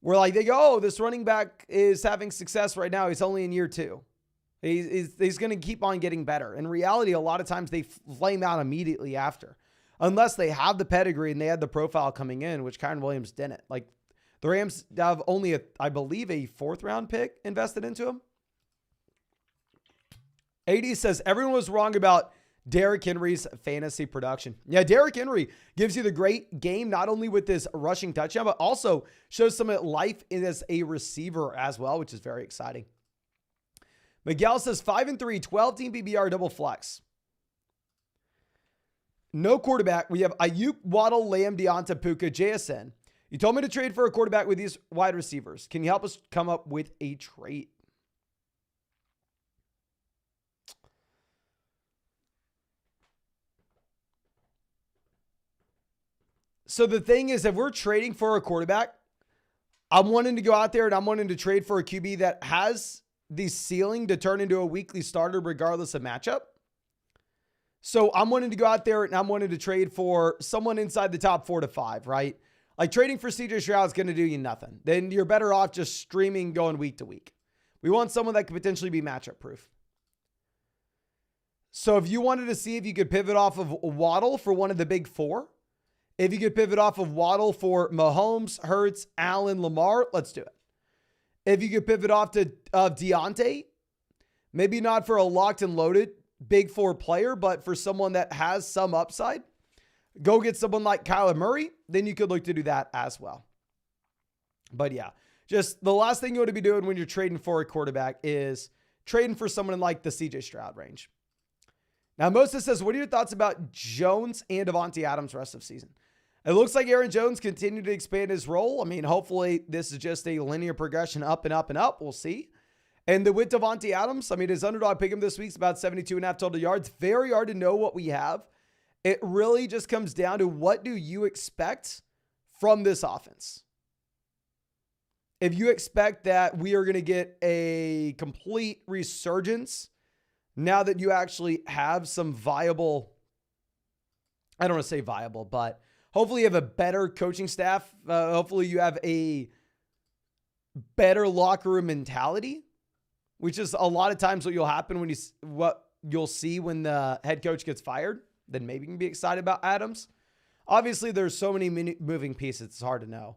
where like they go, oh, this running back is having success right now. He's only in year 2. He's going to keep on getting better. In reality, a lot of times they flame out immediately after, unless they have the pedigree and they had the profile coming in, which Kyron Williams didn't. Like, the Rams have only, I believe, a 4th round pick invested into him. AD says, everyone was wrong about Derrick Henry's fantasy production. Yeah, Derrick Henry gives you the great game, not only with this rushing touchdown, but also shows some life as a receiver as well, which is very exciting. Miguel says, 5 and 3, 12-team PBR double flex. No quarterback. We have Ayuk, Waddle, Lamb, Deonta, Puka, JSN. You told me to trade for a quarterback with these wide receivers. Can you help us come up with a trade? So the thing is, if we're trading for a quarterback, I'm wanting to go out there and I'm wanting to trade for a QB that has the ceiling to turn into a weekly starter regardless of matchup. So I'm wanting to go out there and I'm wanting to trade for someone inside the top 4 to 5, right? Like trading for CJ Stroud is going to do you nothing. Then you're better off just streaming going week to week. We want someone that could potentially be matchup proof. So if you wanted to see if you could pivot off of Waddle for one of the big 4, if you could pivot off of Waddle for Mahomes, Hurts, Allen, Lamar, let's do it. If you could pivot off to Deontay, maybe not for a locked and loaded big 4 player, but for someone that has some upside, go get someone like Kyler Murray, then you could look to do that as well. But yeah, just the last thing you want to be doing when you're trading for a quarterback is trading for someone in like the CJ Stroud range. Now, Moses says, what are your thoughts about Jones and Devontae Adams rest of season? It looks like Aaron Jones continued to expand his role. I mean, hopefully this is just a linear progression up and up and up. We'll see. And with Devontae Adams, I mean, his underdog pick him this week is about 72.5 total yards. Very hard to know what we have. It really just comes down to what do you expect from this offense? If you expect that we are going to get a complete resurgence now that you actually have some viable, I don't want to say viable, but hopefully you have a better coaching staff. Hopefully you have a better locker room mentality, which is a lot of times what you'll see when the head coach gets fired. Then maybe you can be excited about Adams. Obviously, there's so many moving pieces, it's hard to know.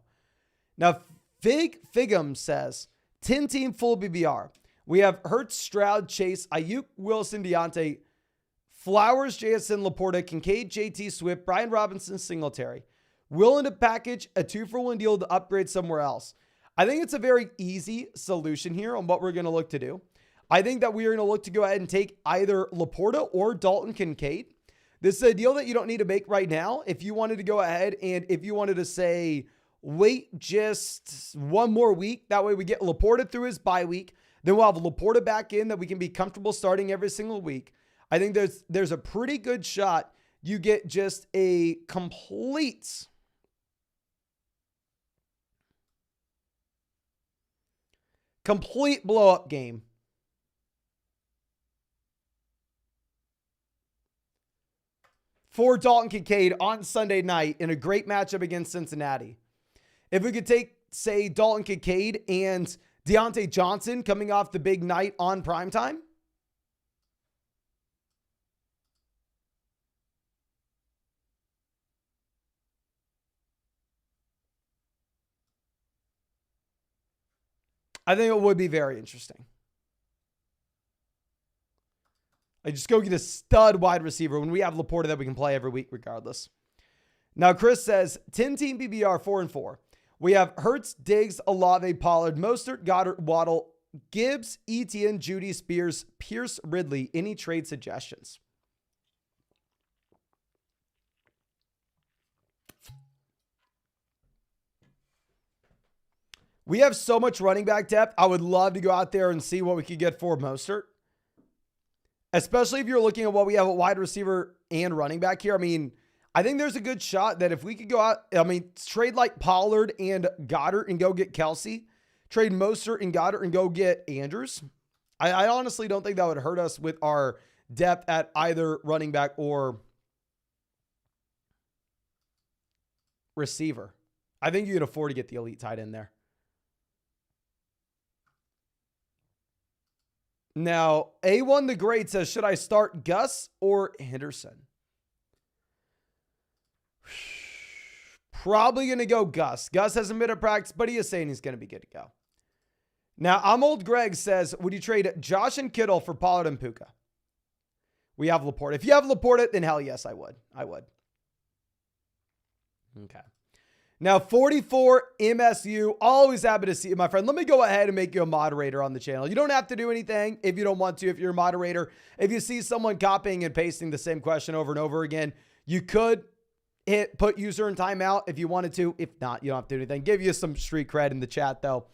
Now, Figum says, 10-team full BBR. We have Hurts, Stroud, Chase, Ayuk, Wilson, Deontay, Flowers, JSN, Laporta, Kincaid, JT, Swift, Brian Robinson, Singletary. Willing to package a 2-for-1 deal to upgrade somewhere else. I think it's a very easy solution here on what we're going to look to do. I think that we are going to look to go ahead and take either Laporta or Dalton Kincaid. This is a deal that you don't need to make right now. If you wanted to go ahead and if you wanted to say, wait just one more week, that way we get Laporta through his bye week. Then we'll have Laporta back in that we can be comfortable starting every single week. I think there's a pretty good shot you get just a complete blow-up game. For Dalton Kincaid on Sunday night in a great matchup against Cincinnati. If we could take, say, Dalton Kincaid and Deontay Johnson coming off the big night on primetime. I think it would be very interesting. I just go get a stud wide receiver when we have Laporta that we can play every week regardless. Now, Chris says, 10-team BBR 4-4. We have Hurts, Diggs, Olave, Pollard, Mostert, Goddard, Waddle, Gibbs, Etienne, Judy, Spears, Pierce, Ridley. Any trade suggestions? We have so much running back depth. I would love to go out there and see what we could get for Mostert. Especially if you're looking at what we have at wide receiver and running back here. I mean, I think there's a good shot that if we could go out, trade like Pollard and Goddard and go get Kelsey, trade Mostert and Goddard and go get Andrews. I honestly don't think that would hurt us with our depth at either running back or receiver. I think you can afford to get the elite tight end there. Now, A1 the Great says, should I start Gus or Henderson? Probably going to go Gus. Gus hasn't been at practice, but he is saying he's going to be good to go. Now, I'm Old Greg says, would you trade Josh and Kittle for Pollard and Puka? We have Laporta. If you have Laporta, then hell yes, I would. Okay. Now, 44 MSU. Always happy to see you, my friend. Let me go ahead and make you a moderator on the channel. You don't have to do anything if you don't want to. If you're a moderator, if you see someone copying and pasting the same question over and over again, you could put user in timeout if you wanted to. If not, you don't have to do anything. Give you some street cred in the chat, though.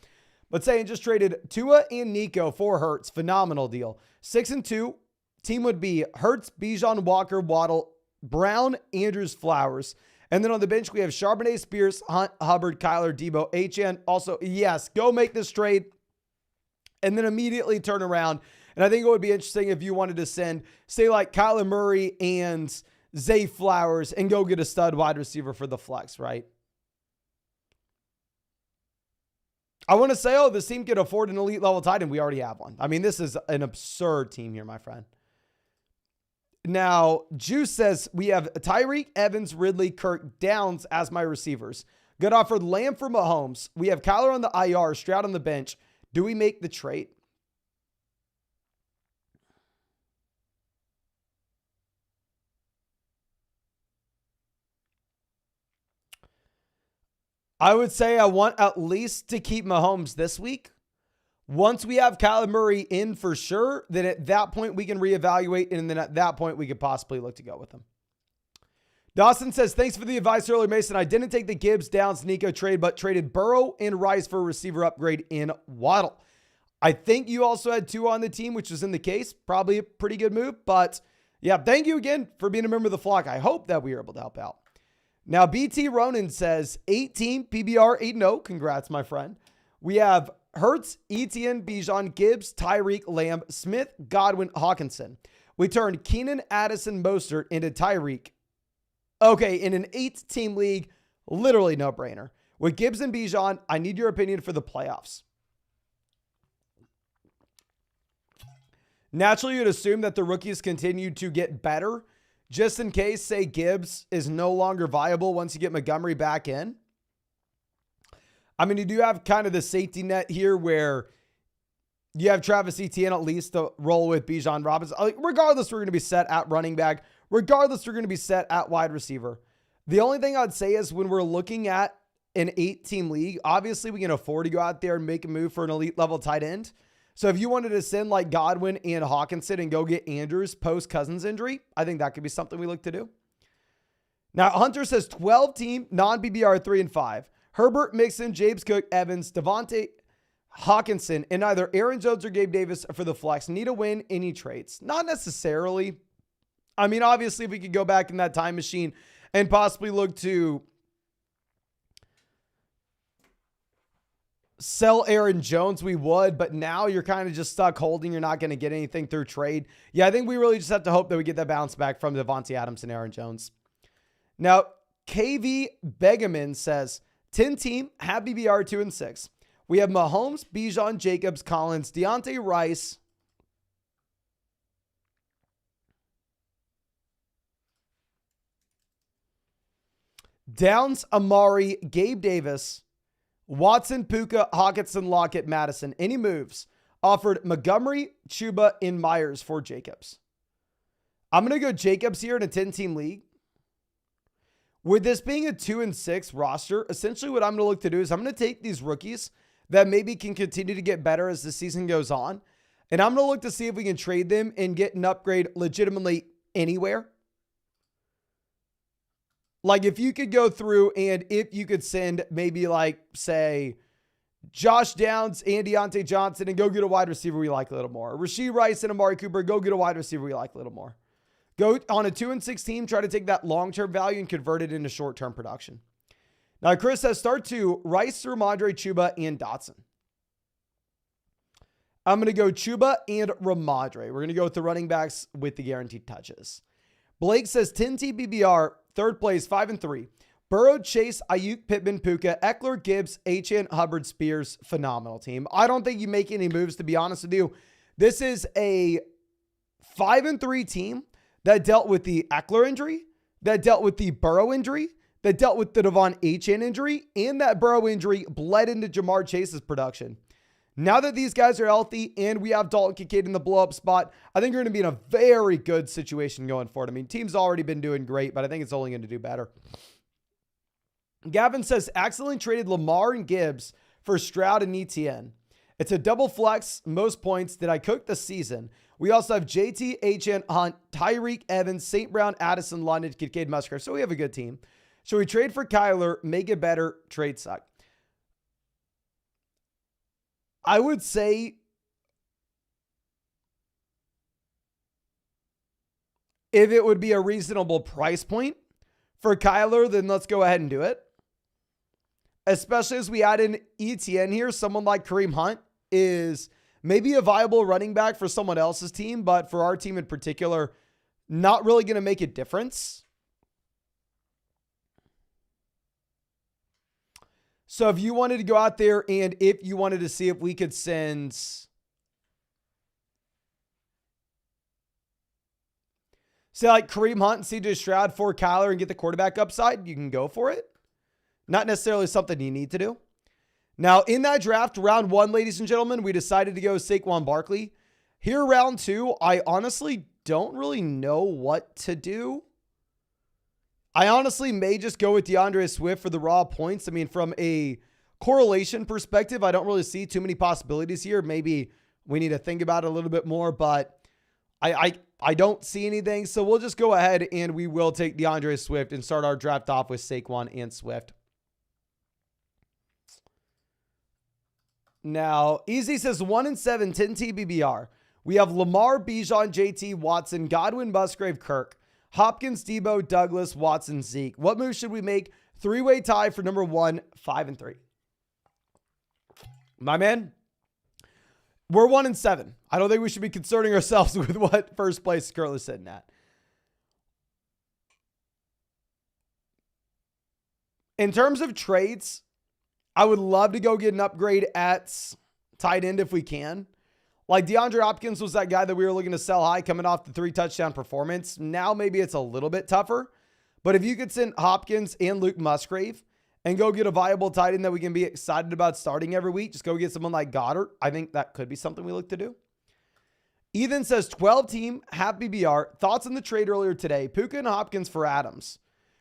But saying just traded Tua and Nico for Hurts. Phenomenal deal. 6-2. Team would be Hurts, Bijan, Walker, Waddle, Brown, Andrews, Flowers. And then on the bench, we have Charbonnet, Spears, Hunt, Hubbard, Kyler, Debo, HN. Also, yes, go make this trade and then immediately turn around And I think it would be interesting if you wanted to send, say, like Kyler Murray and Zay Flowers and go get a stud wide receiver for the flex, right? I want to say, oh, this team could afford an elite level tight end. We already have one. I mean, this is an absurd team here, my friend. Now, Juice says we have Tyreek, Evans, Ridley, Kirk, Downs as my receivers. Good offer, Lamb for Mahomes. We have Kyler on the IR, Stroud on the bench. Do we make the trade? I would say I want at least to keep Mahomes this week. Once we have Kyler Murray in for sure, then at that point we can reevaluate, and then at that point we could possibly look to go with him. Dawson says, thanks for the advice earlier, Mason. I didn't take the Gibbs, Downs, Nico trade, but traded Burrow and Rice for a receiver upgrade in Waddle. I think you also had 2 on the team, which was in the case. Probably a pretty good move, but yeah, thank you again for being a member of the flock. I hope that we were able to help out. Now, BT Ronan says 18 PBR 8-0. Congrats, my friend. We have Hurts, Etienne, Bijan, Gibbs, Tyreek, Lamb, Smith, Godwin, Hawkinson. We turned Keenan, Addison, Mostert into Tyreek. Okay, in an 8-team league, literally no brainer. With Gibbs and Bijan, I need your opinion for the playoffs. Naturally, you'd assume that the rookies continue to get better. Just in case, say Gibbs is no longer viable once you get Montgomery back in. I mean, you do have kind of the safety net here where you have Travis Etienne at least to roll with Bijan Robinson. Regardless, we're going to be set at running back. Regardless, we're going to be set at wide receiver. The only thing I'd say is when we're looking at an 8-team league, obviously we can afford to go out there and make a move for an elite level tight end. So if you wanted to send like Godwin and Hawkinson and go get Andrews post-Cousins injury, I think that could be something we look to do. Now, Hunter says 12-team, non-PBR 3-5. Herbert, Mixon, James Cook, Evans, Devontae, Hawkinson, and either Aaron Jones or Gabe Davis for the flex. Need a win, any trades? Not necessarily. I mean, obviously, if we could go back in that time machine and possibly look to sell Aaron Jones, we would, but now you're kind of just stuck holding. You're not going to get anything through trade. Yeah, I think we really just have to hope that we get that bounce back from Devontae Adams and Aaron Jones. Now, KV Begamin says, 10-team, have BBR 2-6. We have Mahomes, Bijan, Jacobs, Collins, Deontay Rice, Downs, Amari, Gabe Davis, Watson, Puka, Hawkinson, Lockett, Madison. Any moves? Offered Montgomery, Chuba, and Myers for Jacobs. I'm going to go Jacobs here in a 10-team league. With this being a 2-6 roster, essentially what I'm going to look to do is I'm going to take these rookies that maybe can continue to get better as the season goes on, and I'm going to look to see if we can trade them and get an upgrade legitimately anywhere. Like if you could go through and if you could send maybe like, say, Josh Downs and Deontay Johnson and go get a wide receiver we like a little more. Rashee Rice and Amari Cooper, go get a wide receiver we like a little more. Go on a 2-6 team, try to take that long-term value and convert it into short-term production. Now, Chris says start 2, Rice, Ramondre, Chuba, and Dotson. I'm going to go Chuba and Ramondre. We're going to go with the running backs with the guaranteed touches. Blake says 10 TBBR, third place, 5-3. Burrow, Chase, Ayuk, Pittman, Puka, Eckler, Gibbs, H.N., Hubbard, Spears. Phenomenal team. I don't think you make any moves, to be honest with you. This is a 5-3 team that dealt with the Eckler injury, that dealt with the Burrow injury, that dealt with the Devon H.N. injury, and that Burrow injury bled into Jamar Chase's production. Now that these guys are healthy and we have Dalton Kincaid in the blow-up spot, I think we're going to be in a very good situation going forward. I mean, team's already been doing great, but I think it's only going to do better. Gavin says, accidentally traded Lamar and Gibbs for Stroud and Etienne. It's a double flex, most points. Did I cook the season? We also have JT, HN, Hunt, Tyreek, Evans, St. Brown, Addison, London, Kincaid, Musgrave. So we have a good team. Should we trade for Kyler, make it better, trade suck? I would say if it would be a reasonable price point for Kyler, then let's go ahead and do it. Especially as we add in ETN here, someone like Kareem Hunt is maybe a viable running back for someone else's team, but for our team in particular, not really going to make a difference. So if you wanted to go out there and if you wanted to see if we could send, say like Kareem Hunt and CJ Stroud for Kyler and get the quarterback upside, you can go for it. Not necessarily something you need to do. Now, in that draft, round 1, ladies and gentlemen, we decided to go Saquon Barkley. Here, round 2, I honestly don't really know what to do. I honestly may just go with DeAndre Swift for the raw points. I mean, from a correlation perspective, I don't really see too many possibilities here. Maybe we need to think about it a little bit more, but I don't see anything. So we'll just go ahead and we will take DeAndre Swift and start our draft off with Saquon and Swift. Now, Easy says 1-7, 10 TBBR. We have Lamar, Bijan, JT, Watson, Godwin, Musgrave, Kirk, Hopkins, Debo, Douglas, Watson, Zeke. What move should we make? 3-way tie for number 1, 5-3. My man, we're 1-7. I don't think we should be concerning ourselves with what first place is currently sitting at. In terms of trades, I would love to go get an upgrade at tight end if we can. Like DeAndre Hopkins was that guy that we were looking to sell high coming off the 3-touchdown performance. Now maybe it's a little bit tougher. But if you could send Hopkins and Luke Musgrave and go get a viable tight end that we can be excited about starting every week, just go get someone like Goddard. I think that could be something we look to do. Ethan says 12-team, half BBR. Thoughts on the trade earlier today. Puka and Hopkins for Adams.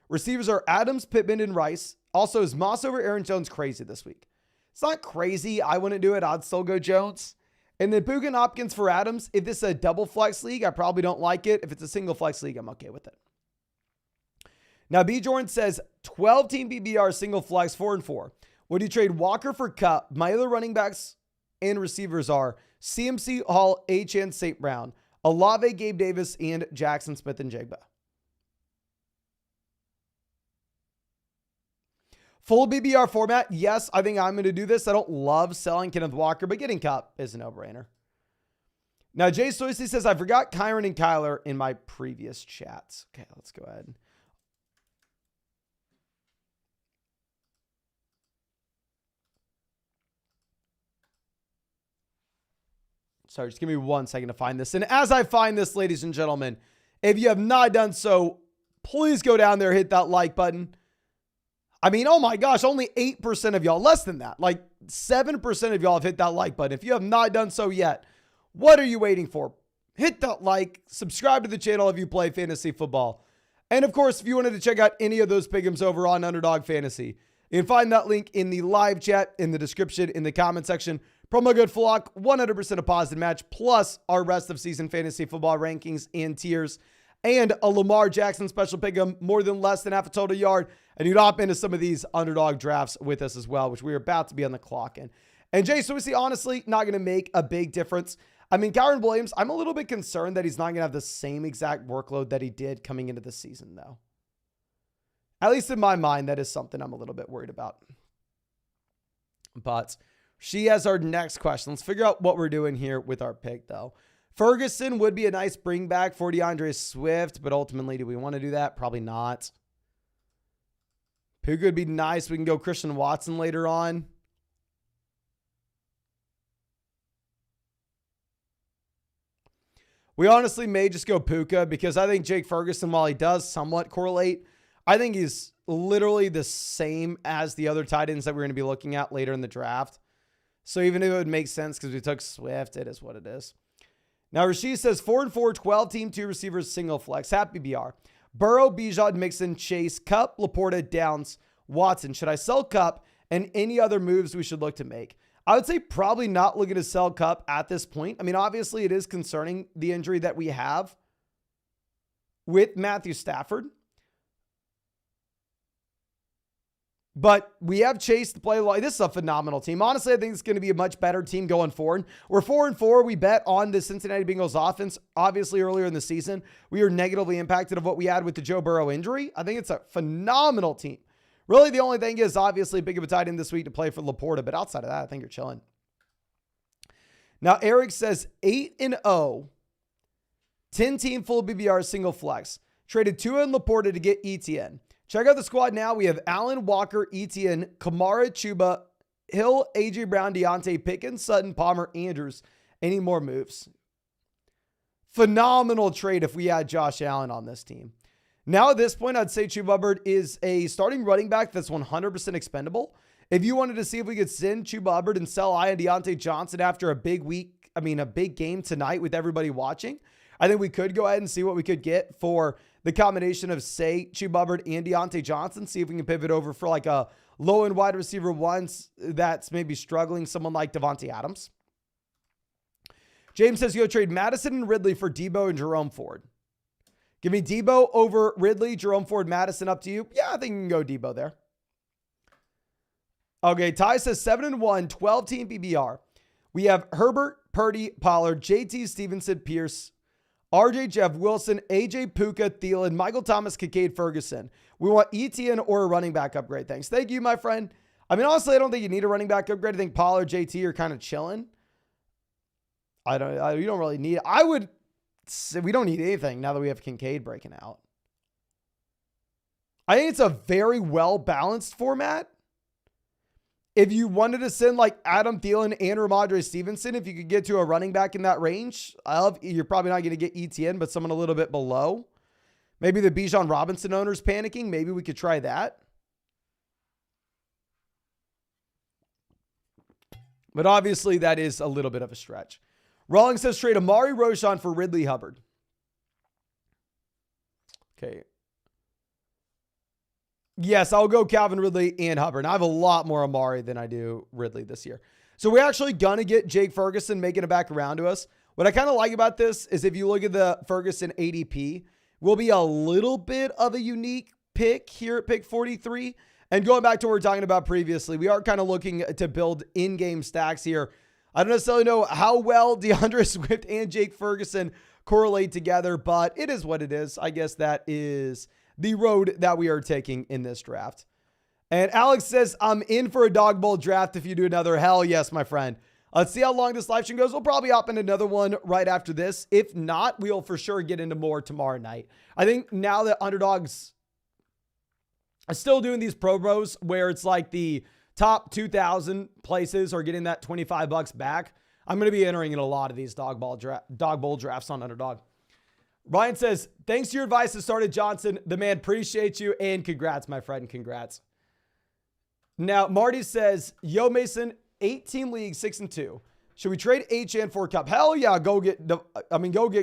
Receivers are Adams, Pittman, and Rice. Also, is Moss over Aaron Jones crazy this week? It's not crazy. I wouldn't do it. I'd still go Jones. And then Puka and Hopkins for Adams. If this is a double flex league, I probably don't like it. If it's a single flex league, I'm okay with it. Now, B. Jordan says 12-team BBR single flex 4-4. Would you trade Walker for Cup? My other running backs and receivers are CMC, Hall, HN, St. Brown, Olave, Gabe Davis, and Jackson Smith and Jigba. Full BBR format. Yes, I think I'm going to do this. I don't love selling Kenneth Walker, but getting Cup is a no-brainer. Now, Jay Stoicy says, I forgot Kyron and Kyler in my previous chats. Okay, let's go ahead. Sorry, just give me 1 second to find this. And as I find this, ladies and gentlemen, if you have not done so, please go down there, hit that like button. I mean, oh my gosh, only 8% of y'all, less than that, like 7% of y'all have hit that like button. If you have not done so yet, what are you waiting for? Hit that like, subscribe to the channel if you play fantasy football. And of course, if you wanted to check out any of those pick'ems over on Underdog Fantasy, you can find that link in the live chat, in the description, in the comment section. Promo code FLOCK, 100% a positive match, plus our rest of season fantasy football rankings and tiers, and a Lamar Jackson special pick'em, more than less than half a total yard. And you'd hop into some of these underdog drafts with us as well, which we're about to be on the clock in. And Jay Swissy, honestly, not going to make a big difference. I mean, Kyron Williams, I'm a little bit concerned that he's not going to have the same exact workload that he did coming into the season, though. At least in my mind, that is something I'm a little bit worried about. But she has our next question. Let's figure out what we're doing here with our pick, though. Ferguson would be a nice bring back for DeAndre Swift, but ultimately, do we want to do that? Probably not. Puka would be nice. We can go Christian Watson later on. We honestly may just go Puka because I think Jake Ferguson, while he does somewhat correlate, I think he's literally the same as the other tight ends that we're going to be looking at later in the draft. So even if it would make sense because we took Swift, it is what it is. Now, Rashid says 4-4, 12 team, 2 receivers, single flex. Happy BR. Burrow, Bijan, Mixon, Chase, Cup, Laporta, Downs, Watson. Should I sell Cup and any other moves we should look to make? I would say probably not looking to sell Cup at this point. I mean, obviously it is concerning the injury that we have with Matthew Stafford. But we have Chase to play. This is a phenomenal team. Honestly, I think it's going to be a much better team going forward. We're 4-4. We bet on the Cincinnati Bengals offense. Obviously, earlier in the season, we were negatively impacted of what we had with the Joe Burrow injury. I think it's a phenomenal team. Really, the only thing is obviously big of a tight end this week to play for Laporta. But outside of that, I think you're chilling. Now, Eric says 8-0, 10-team full BBR single flex. Traded Tua and Laporta to get ETN. Check out the squad now. We have Allen, Walker, ETN, Kamara, Chuba, Hill, A.J. Brown, Deontay Pickens, Sutton, Palmer, Andrews. Any more moves? Phenomenal trade if we had Josh Allen on this team. Now at this point, I'd say Chuba Hubbard is a starting running back that's 100% expendable. If you wanted to see if we could send Chuba Hubbard and sell I and Deontay Johnson after a big game tonight with everybody watching, I think we could go ahead and see what we could get for the combination of, say, Chuba Hubbard and Deontay Johnson. See if we can pivot over for like a low-end wide receiver once that's maybe struggling, someone like Devontae Adams. James says, go trade Madison and Ridley for Debo and Jerome Ford. Give me Debo over Ridley, Jerome Ford, Madison, up to you. Yeah, I think you can go Debo there. Okay, Ty says 7-1, 12-team PBR. We have Herbert, Purdy, Pollard, JT Stevenson, Pierce, RJ, Jeff Wilson, AJ, Puka, Thielen, Michael Thomas, Kincaid, Ferguson. We want ETN or a running back upgrade. Thanks. Thank you, my friend. I mean, honestly, I don't think you need a running back upgrade. I think Pollard, JT are kind of chilling. You don't really need it. I would say we don't need anything now that we have Kincaid breaking out. I think it's a very well-balanced format. If you wanted to send like Adam Thielen and Ramondre Stevenson, if you could get to a running back in that range, you're probably not going to get ETN, but someone a little bit below. Maybe the Bijan Robinson owners panicking. Maybe we could try that. But obviously that is a little bit of a stretch. Rawlings says trade Amari Roshan for Ridley Hubbard. Okay. Yes, I'll go Calvin Ridley and Hubbard. I have a lot more Amari than I do Ridley this year. So we're actually going to get Jake Ferguson making it back around to us. What I kind of like about this is if you look at the Ferguson ADP, will be a little bit of a unique pick here at pick 43. And going back to what we were talking about previously, we are kind of looking to build in-game stacks here. I don't necessarily know how well DeAndre Swift and Jake Ferguson correlate together, but it is what it is. I guess that is the road that we are taking in this draft. And Alex says, I'm in for a dog bowl draft if you do another. Hell yes, my friend. Let's see how long this live stream goes. We'll probably hop in another one right after this. If not, we'll for sure get into more tomorrow night. I think now that Underdogs are still doing these promos where it's like the top 2,000 places are getting that $25 back, I'm going to be entering in a lot of these dog bowl drafts on Underdog. Ryan says, thanks to your advice to start at Johnson. The man, appreciate you, and congrats, my friend. Congrats. Now, Marty says, yo, Mason, 8-team league, 6-2. Should we trade HN for Cup? Hell yeah, go get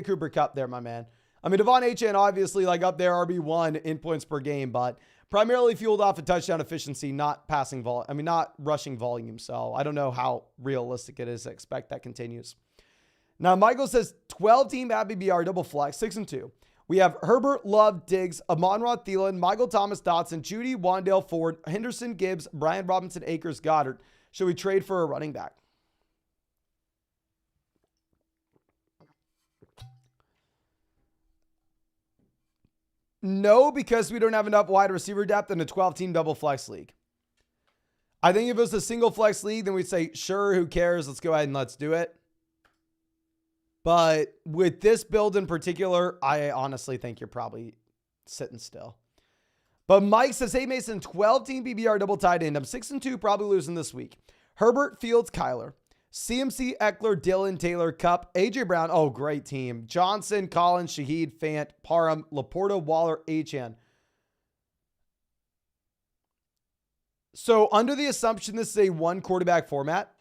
Cooper Kupp there, my man. I mean, Devon HN obviously like up there, RB1 in points per game, but primarily fueled off of touchdown efficiency, not passing volume. I mean, not rushing volume. So I don't know how realistic it is to expect that continues. Now, Michael says 12-team at BBR double flex, 6-2. We have Herbert, Love, Diggs, Amon-Ra, Thielen, Michael Thomas, Dotson, Judy, Wandale, Ford, Henderson, Gibbs, Brian Robinson, Akers, Goddard. Should we trade for a running back? No, because we don't have enough wide receiver depth in a 12-team double flex league. I think if it was a single flex league, then we'd say, sure, who cares? Let's go ahead and let's do it. But with this build in particular, I honestly think you're probably sitting still. But Mike says, hey, Mason, 12-team BBR double tight end. I'm 6-2, probably losing this week. Herbert, Fields, Kyler. CMC, Eckler, Dillon, Taylor, Cup, AJ Brown. Oh, great team. Johnson, Collins, Shaheed, Fant, Parham, Laporta, Waller, Achane. So under the assumption this is a one quarterback format,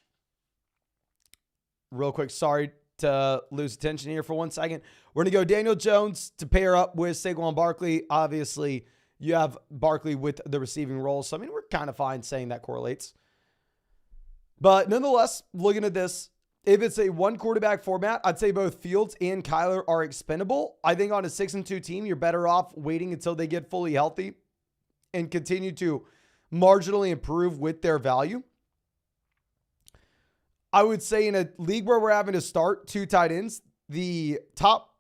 real quick, sorry to lose attention here for 1 second. We're going to go Daniel Jones to pair up with Saquon Barkley. Obviously, you have Barkley with the receiving role. So, I mean, we're kind of fine saying that correlates. But nonetheless, looking at this, if it's a one quarterback format, I'd say both Fields and Kyler are expendable. I think on a 6-2 team, you're better off waiting until they get fully healthy and continue to marginally improve with their value. I would say in a league where we're having to start 2 tight ends, the top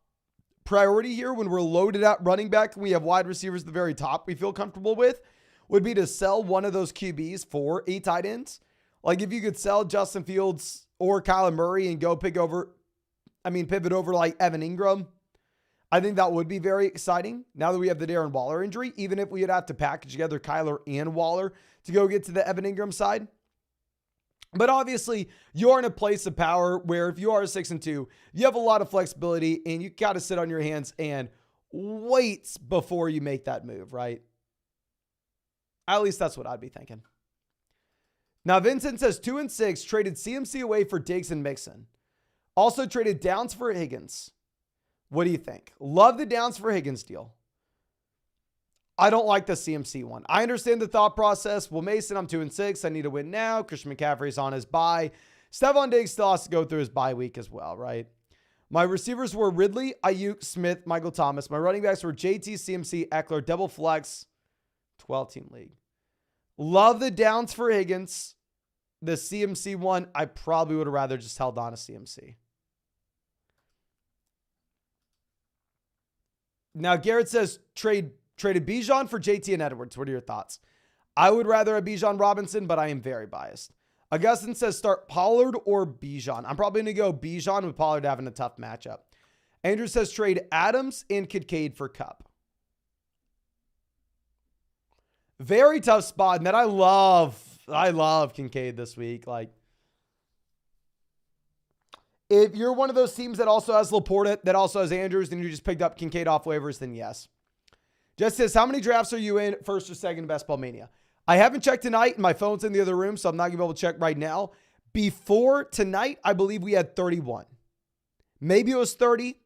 priority here when we're loaded at running back and we have wide receivers at the very top we feel comfortable with would be to sell one of those QBs for 8 tight ends. Like if you could sell Justin Fields or Kyler Murray and go pivot over like Evan Ingram, I think that would be very exciting. Now that we have the Darren Waller injury, even if we would have to package together Kyler and Waller to go get to the Evan Ingram side. But obviously, you're in a place of power where if you are 6-2, you have a lot of flexibility and you got to sit on your hands and wait before you make that move, right? At least that's what I'd be thinking. Now, Vincent says 2-6, traded CMC away for Diggs and Mixon. Also traded Downs for Higgins. What do you think? Love the Downs for Higgins deal. I don't like the CMC one. I understand the thought process. Well, Mason, I'm 2-6. I need to win now. Christian McCaffrey's on his bye. Stephon Diggs still has to go through his bye week as well, right? My receivers were Ridley, Ayuk, Smith, Michael Thomas. My running backs were JT, CMC, Eckler, double flex, 12-team league. Love the Downs for Higgins. The CMC one, I probably would have rather just held on to CMC. Now, Garrett says traded Bijan for JT and Edwards. What are your thoughts? I would rather have Bijan Robinson, but I am very biased. Augustin says start Pollard or Bijan. I'm probably going to go Bijan with Pollard having a tough matchup. Andrew says trade Adams and Kincaid for Cup. Very tough spot. And then I love Kincaid this week. Like, if you're one of those teams that also has Laporta, that also has Andrews, and you just picked up Kincaid off waivers, then yes. Just says, how many drafts are you in, first or second Best Ball Mania? I haven't checked tonight, and my phone's in the other room, so I'm not going to be able to check right now. Before tonight, I believe we had 31. Maybe it was 30,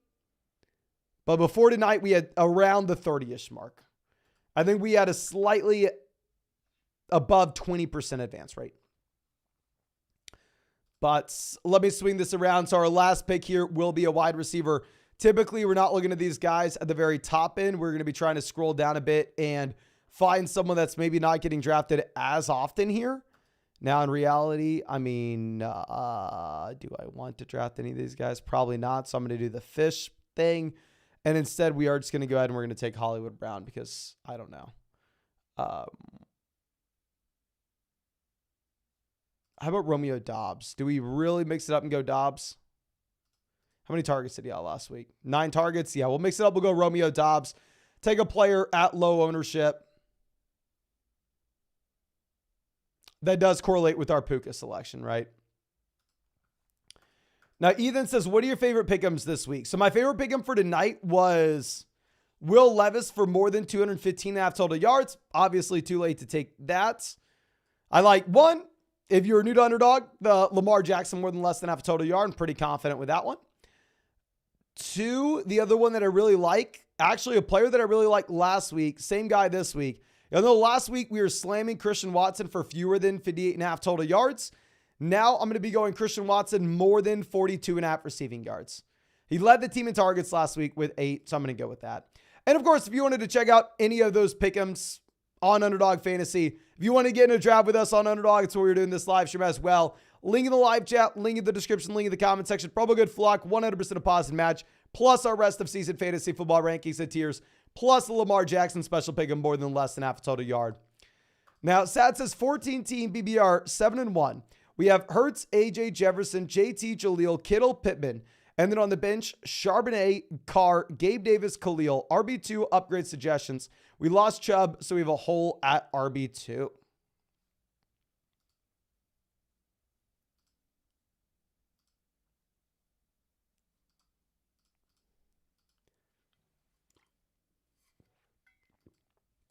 but before tonight, we had around the 30-ish mark. I think we had a slightly above 20% advance rate. But let me swing this around. So our last pick here will be a wide receiver. Typically, we're not looking at these guys at the very top end. We're going to be trying to scroll down a bit and find someone that's maybe not getting drafted as often here. Now, in reality, I mean, do I want to draft any of these guys? Probably not. So I'm going to do the fish thing. And instead, we are just going to go ahead and we're going to take Hollywood Brown because I don't know. How about Romeo Dobbs? Do we really mix it up and go Dobbs? How many targets did he have last week? 9 targets. Yeah, we'll mix it up. We'll go Romeo Dobbs. Take a player at low ownership. That does correlate with our Puka selection, right? Now, Ethan says, what are your favorite pick'ems this week? So my favorite pick'em for tonight was Will Levis for more than 215.5 total yards. Obviously, too late to take that. I like one. If you're new to Underdog, the Lamar Jackson more than less than half a total yard. I'm pretty confident with that one. 2, the other one that I really like, actually a player that I really liked last week, same guy this week. You know, last week we were slamming Christian Watson for fewer than 58.5 total yards. Now I'm going to be going Christian Watson more than 42.5 receiving yards. He led the team in targets last week with 8, so I'm going to go with that. And of course, if you wanted to check out any of those pick'ems on Underdog Fantasy, if you want to get in a draft with us on Underdog, it's where we're doing this live stream as well. Link in the live chat, link in the description, link in the comment section. Promo code FLOCK, 100% deposit match, plus our rest of season fantasy football rankings and tiers, plus the Lamar Jackson special pick of more than less than half a total yard. Now, Sad says 14-team BBR, 7-1. We have Hurts, AJ Jefferson, JT, Jaleel, Kittle, Pittman. And then on the bench, Charbonnet, Carr, Gabe Davis, Khalil, RB2 upgrade suggestions. We lost Chubb, so we have a hole at RB2.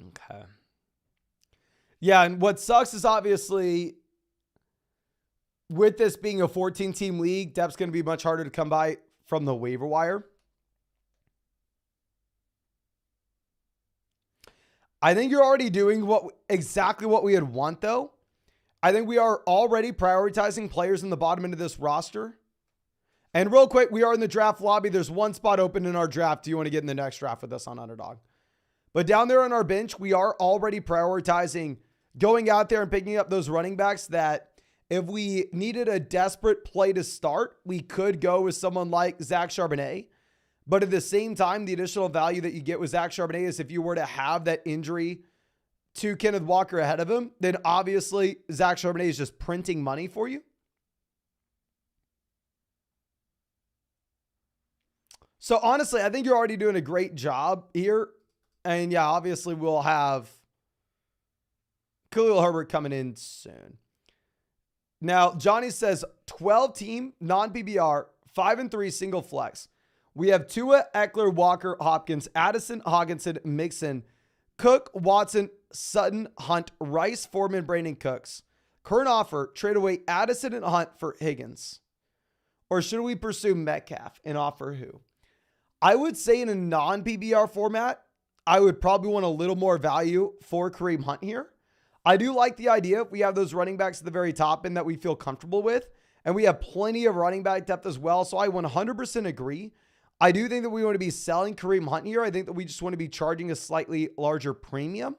Okay. Yeah, and what sucks is obviously with this being a 14-team league, depth's going to be much harder to come by from the waiver wire. I think you're already doing exactly what we would want, though. I think we are already prioritizing players in the bottom end of this roster. And real quick, we are in the draft lobby. There's one spot open in our draft. Do you want to get in the next draft with us on Underdog? But down there on our bench, we are already prioritizing going out there and picking up those running backs that if we needed a desperate play to start, we could go with someone like Zach Charbonnet. But at the same time, the additional value that you get with Zach Charbonnet is if you were to have that injury to Kenneth Walker ahead of him, then obviously Zach Charbonnet is just printing money for you. So honestly, I think you're already doing a great job here. And yeah, obviously we'll have Khalil Herbert coming in soon. Now, Johnny says 12 team, non-PBR, 5-3 single flex. We have Tua, Eckler, Walker, Hopkins, Addison, Hockenson, Mixon, Cook, Watson, Sutton, Hunt, Rice, Foreman, Brandon Cooks. Current offer, trade away Addison and Hunt for Higgins. Or should we pursue Metcalf and offer who? I would say in a non-PBR format, I would probably want a little more value for Kareem Hunt here. I do like the idea if we have those running backs at the very top end that we feel comfortable with. And we have plenty of running back depth as well. So I 100% agree. I do think that we want to be selling Kareem Hunt here. I think that we just want to be charging a slightly larger premium.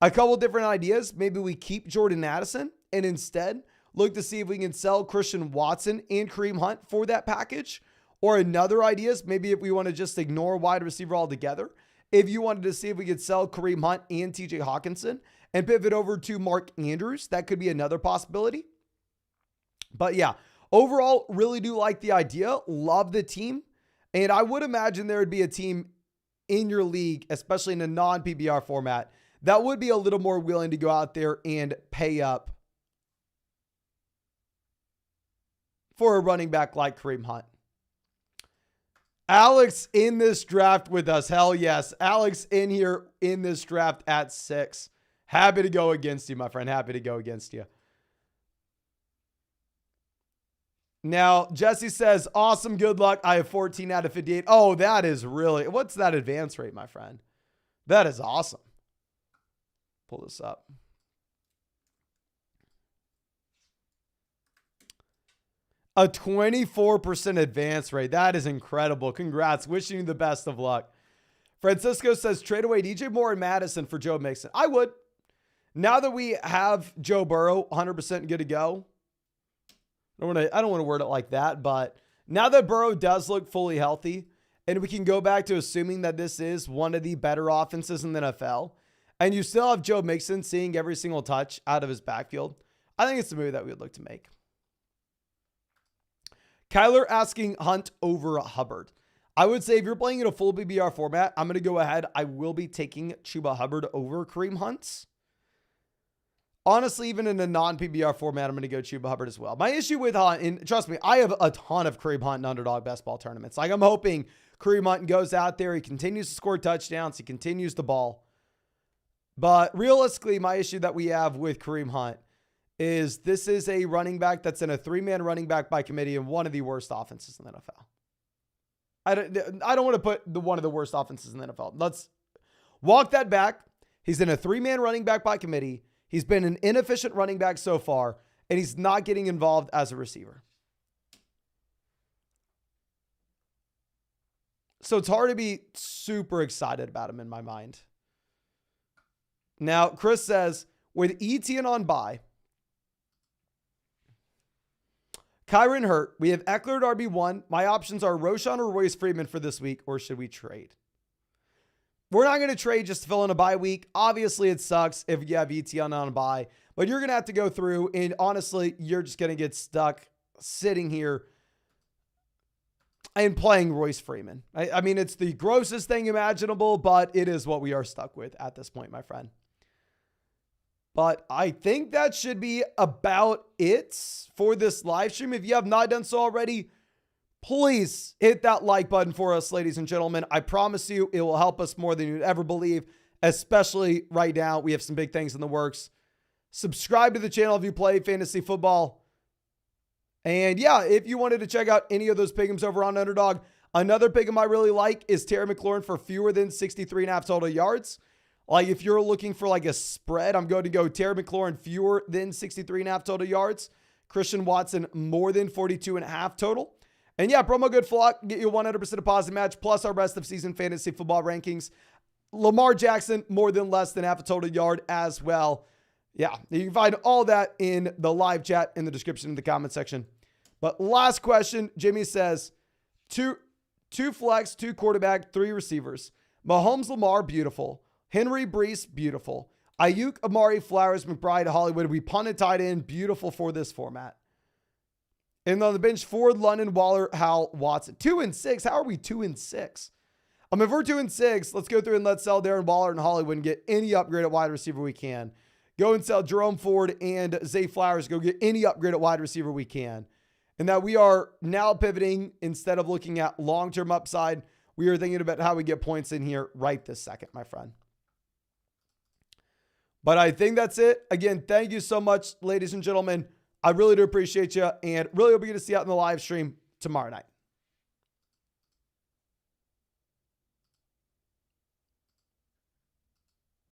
A couple different ideas. Maybe we keep Jordan Addison and instead look to see if we can sell Christian Watson and Kareem Hunt for that package. Or another idea is maybe if we want to just ignore wide receiver altogether. If you wanted to see if we could sell Kareem Hunt and TJ Hawkinson and pivot over to Mark Andrews, that could be another possibility. But yeah, overall, really do like the idea. Love the team. And I would imagine there would be a team in your league, especially in a non-PBR format, that would be a little more willing to go out there and pay up for a running back like Kareem Hunt. Alex in this draft with us. Hell yes. Alex in here in this draft at 6. Happy to go against you, my friend. Happy to go against you. Now, Jesse says, awesome, good luck. I have 14 out of 58. Oh, that is really, what's that advance rate, my friend? That is awesome. Pull this up. A 24% advance rate. That is incredible. Congrats. Wishing you the best of luck. Francisco says, trade away DJ Moore and Madison for Joe Mixon. I would. Now that we have Joe Burrow 100% good to go, I don't want to word it like that, but now that Burrow does look fully healthy and we can go back to assuming that this is one of the better offenses in the NFL and you still have Joe Mixon seeing every single touch out of his backfield, I think it's the move that we would look to make. Kyler asking Hunt over Hubbard. I would say if you're playing in a full PBR format, I'm going to go ahead. I will be taking Chuba Hubbard over Kareem Hunt. Honestly, even in a non-PBR format, I'm going to go Chuba Hubbard as well. My issue with Hunt, and trust me, I have a ton of Kareem Hunt in Underdog best ball tournaments. Like I'm hoping Kareem Hunt goes out there. He continues to score touchdowns. He continues the ball. But realistically, my issue that we have with Kareem Hunt is this is a running back that's in a 3-man running back by committee and one of the worst offenses in the NFL. I don't want to put one of the worst offenses in the NFL. Let's walk that back. He's in a 3-man running back by committee. He's been an inefficient running back so far, and he's not getting involved as a receiver. So it's hard to be super excited about him in my mind. Now, Chris says, with Etienne on bye, Kyron hurt, we have Eckler at RB1. My options are Roschon or Royce Freeman for this week, or should we trade? We're not going to trade just to fill in a bye week. Obviously, it sucks if you have Etienne on a bye, but you're going to have to go through, and honestly, you're just going to get stuck sitting here and playing Royce Freeman. I mean, it's the grossest thing imaginable, but it is what we are stuck with at this point, my friend. But I think that should be about it for this live stream. If you have not done so already, please hit that like button for us, ladies and gentlemen. I promise you it will help us more than you'd ever believe, especially right now. We have some big things in the works. Subscribe to the channel if you play fantasy football. And yeah, if you wanted to check out any of those pick'ems over on Underdog, another pick'em I really like is Terry McLaurin for fewer than 63.5 total yards. Like if you're looking for like a spread, I'm going to go Terry McLaurin fewer than 63.5 total yards. Christian Watson more than 42.5 total. And yeah, promo code FLOCK, get you 100% deposit match plus our rest of season fantasy football rankings. Lamar Jackson more than less than half a total yard as well. Yeah, you can find all that in the live chat in the description in the comment section. But last question, Jimmy says, two flex, 2 quarterback, 3 receivers. Mahomes, Lamar, beautiful. Henry, Brees, beautiful. Ayuk, Amari, Flowers, McBride, Hollywood. We punted tight end, beautiful for this format. And on the bench, Ford, London, Waller, Howell, Watson. 2-6. How are we 2-6? If we're 2-6, let's go through and let's sell Darren Waller and Hollywood and get any upgrade at wide receiver we can. Go and sell Jerome Ford and Zay Flowers. Go get any upgrade at wide receiver we can. And that we are now pivoting, instead of looking at long-term upside, we are thinking about how we get points in here right this second, my friend. But I think that's it. Again, thank you so much, ladies and gentlemen. I really do appreciate you, and really hope we get to see you out in the live stream tomorrow night.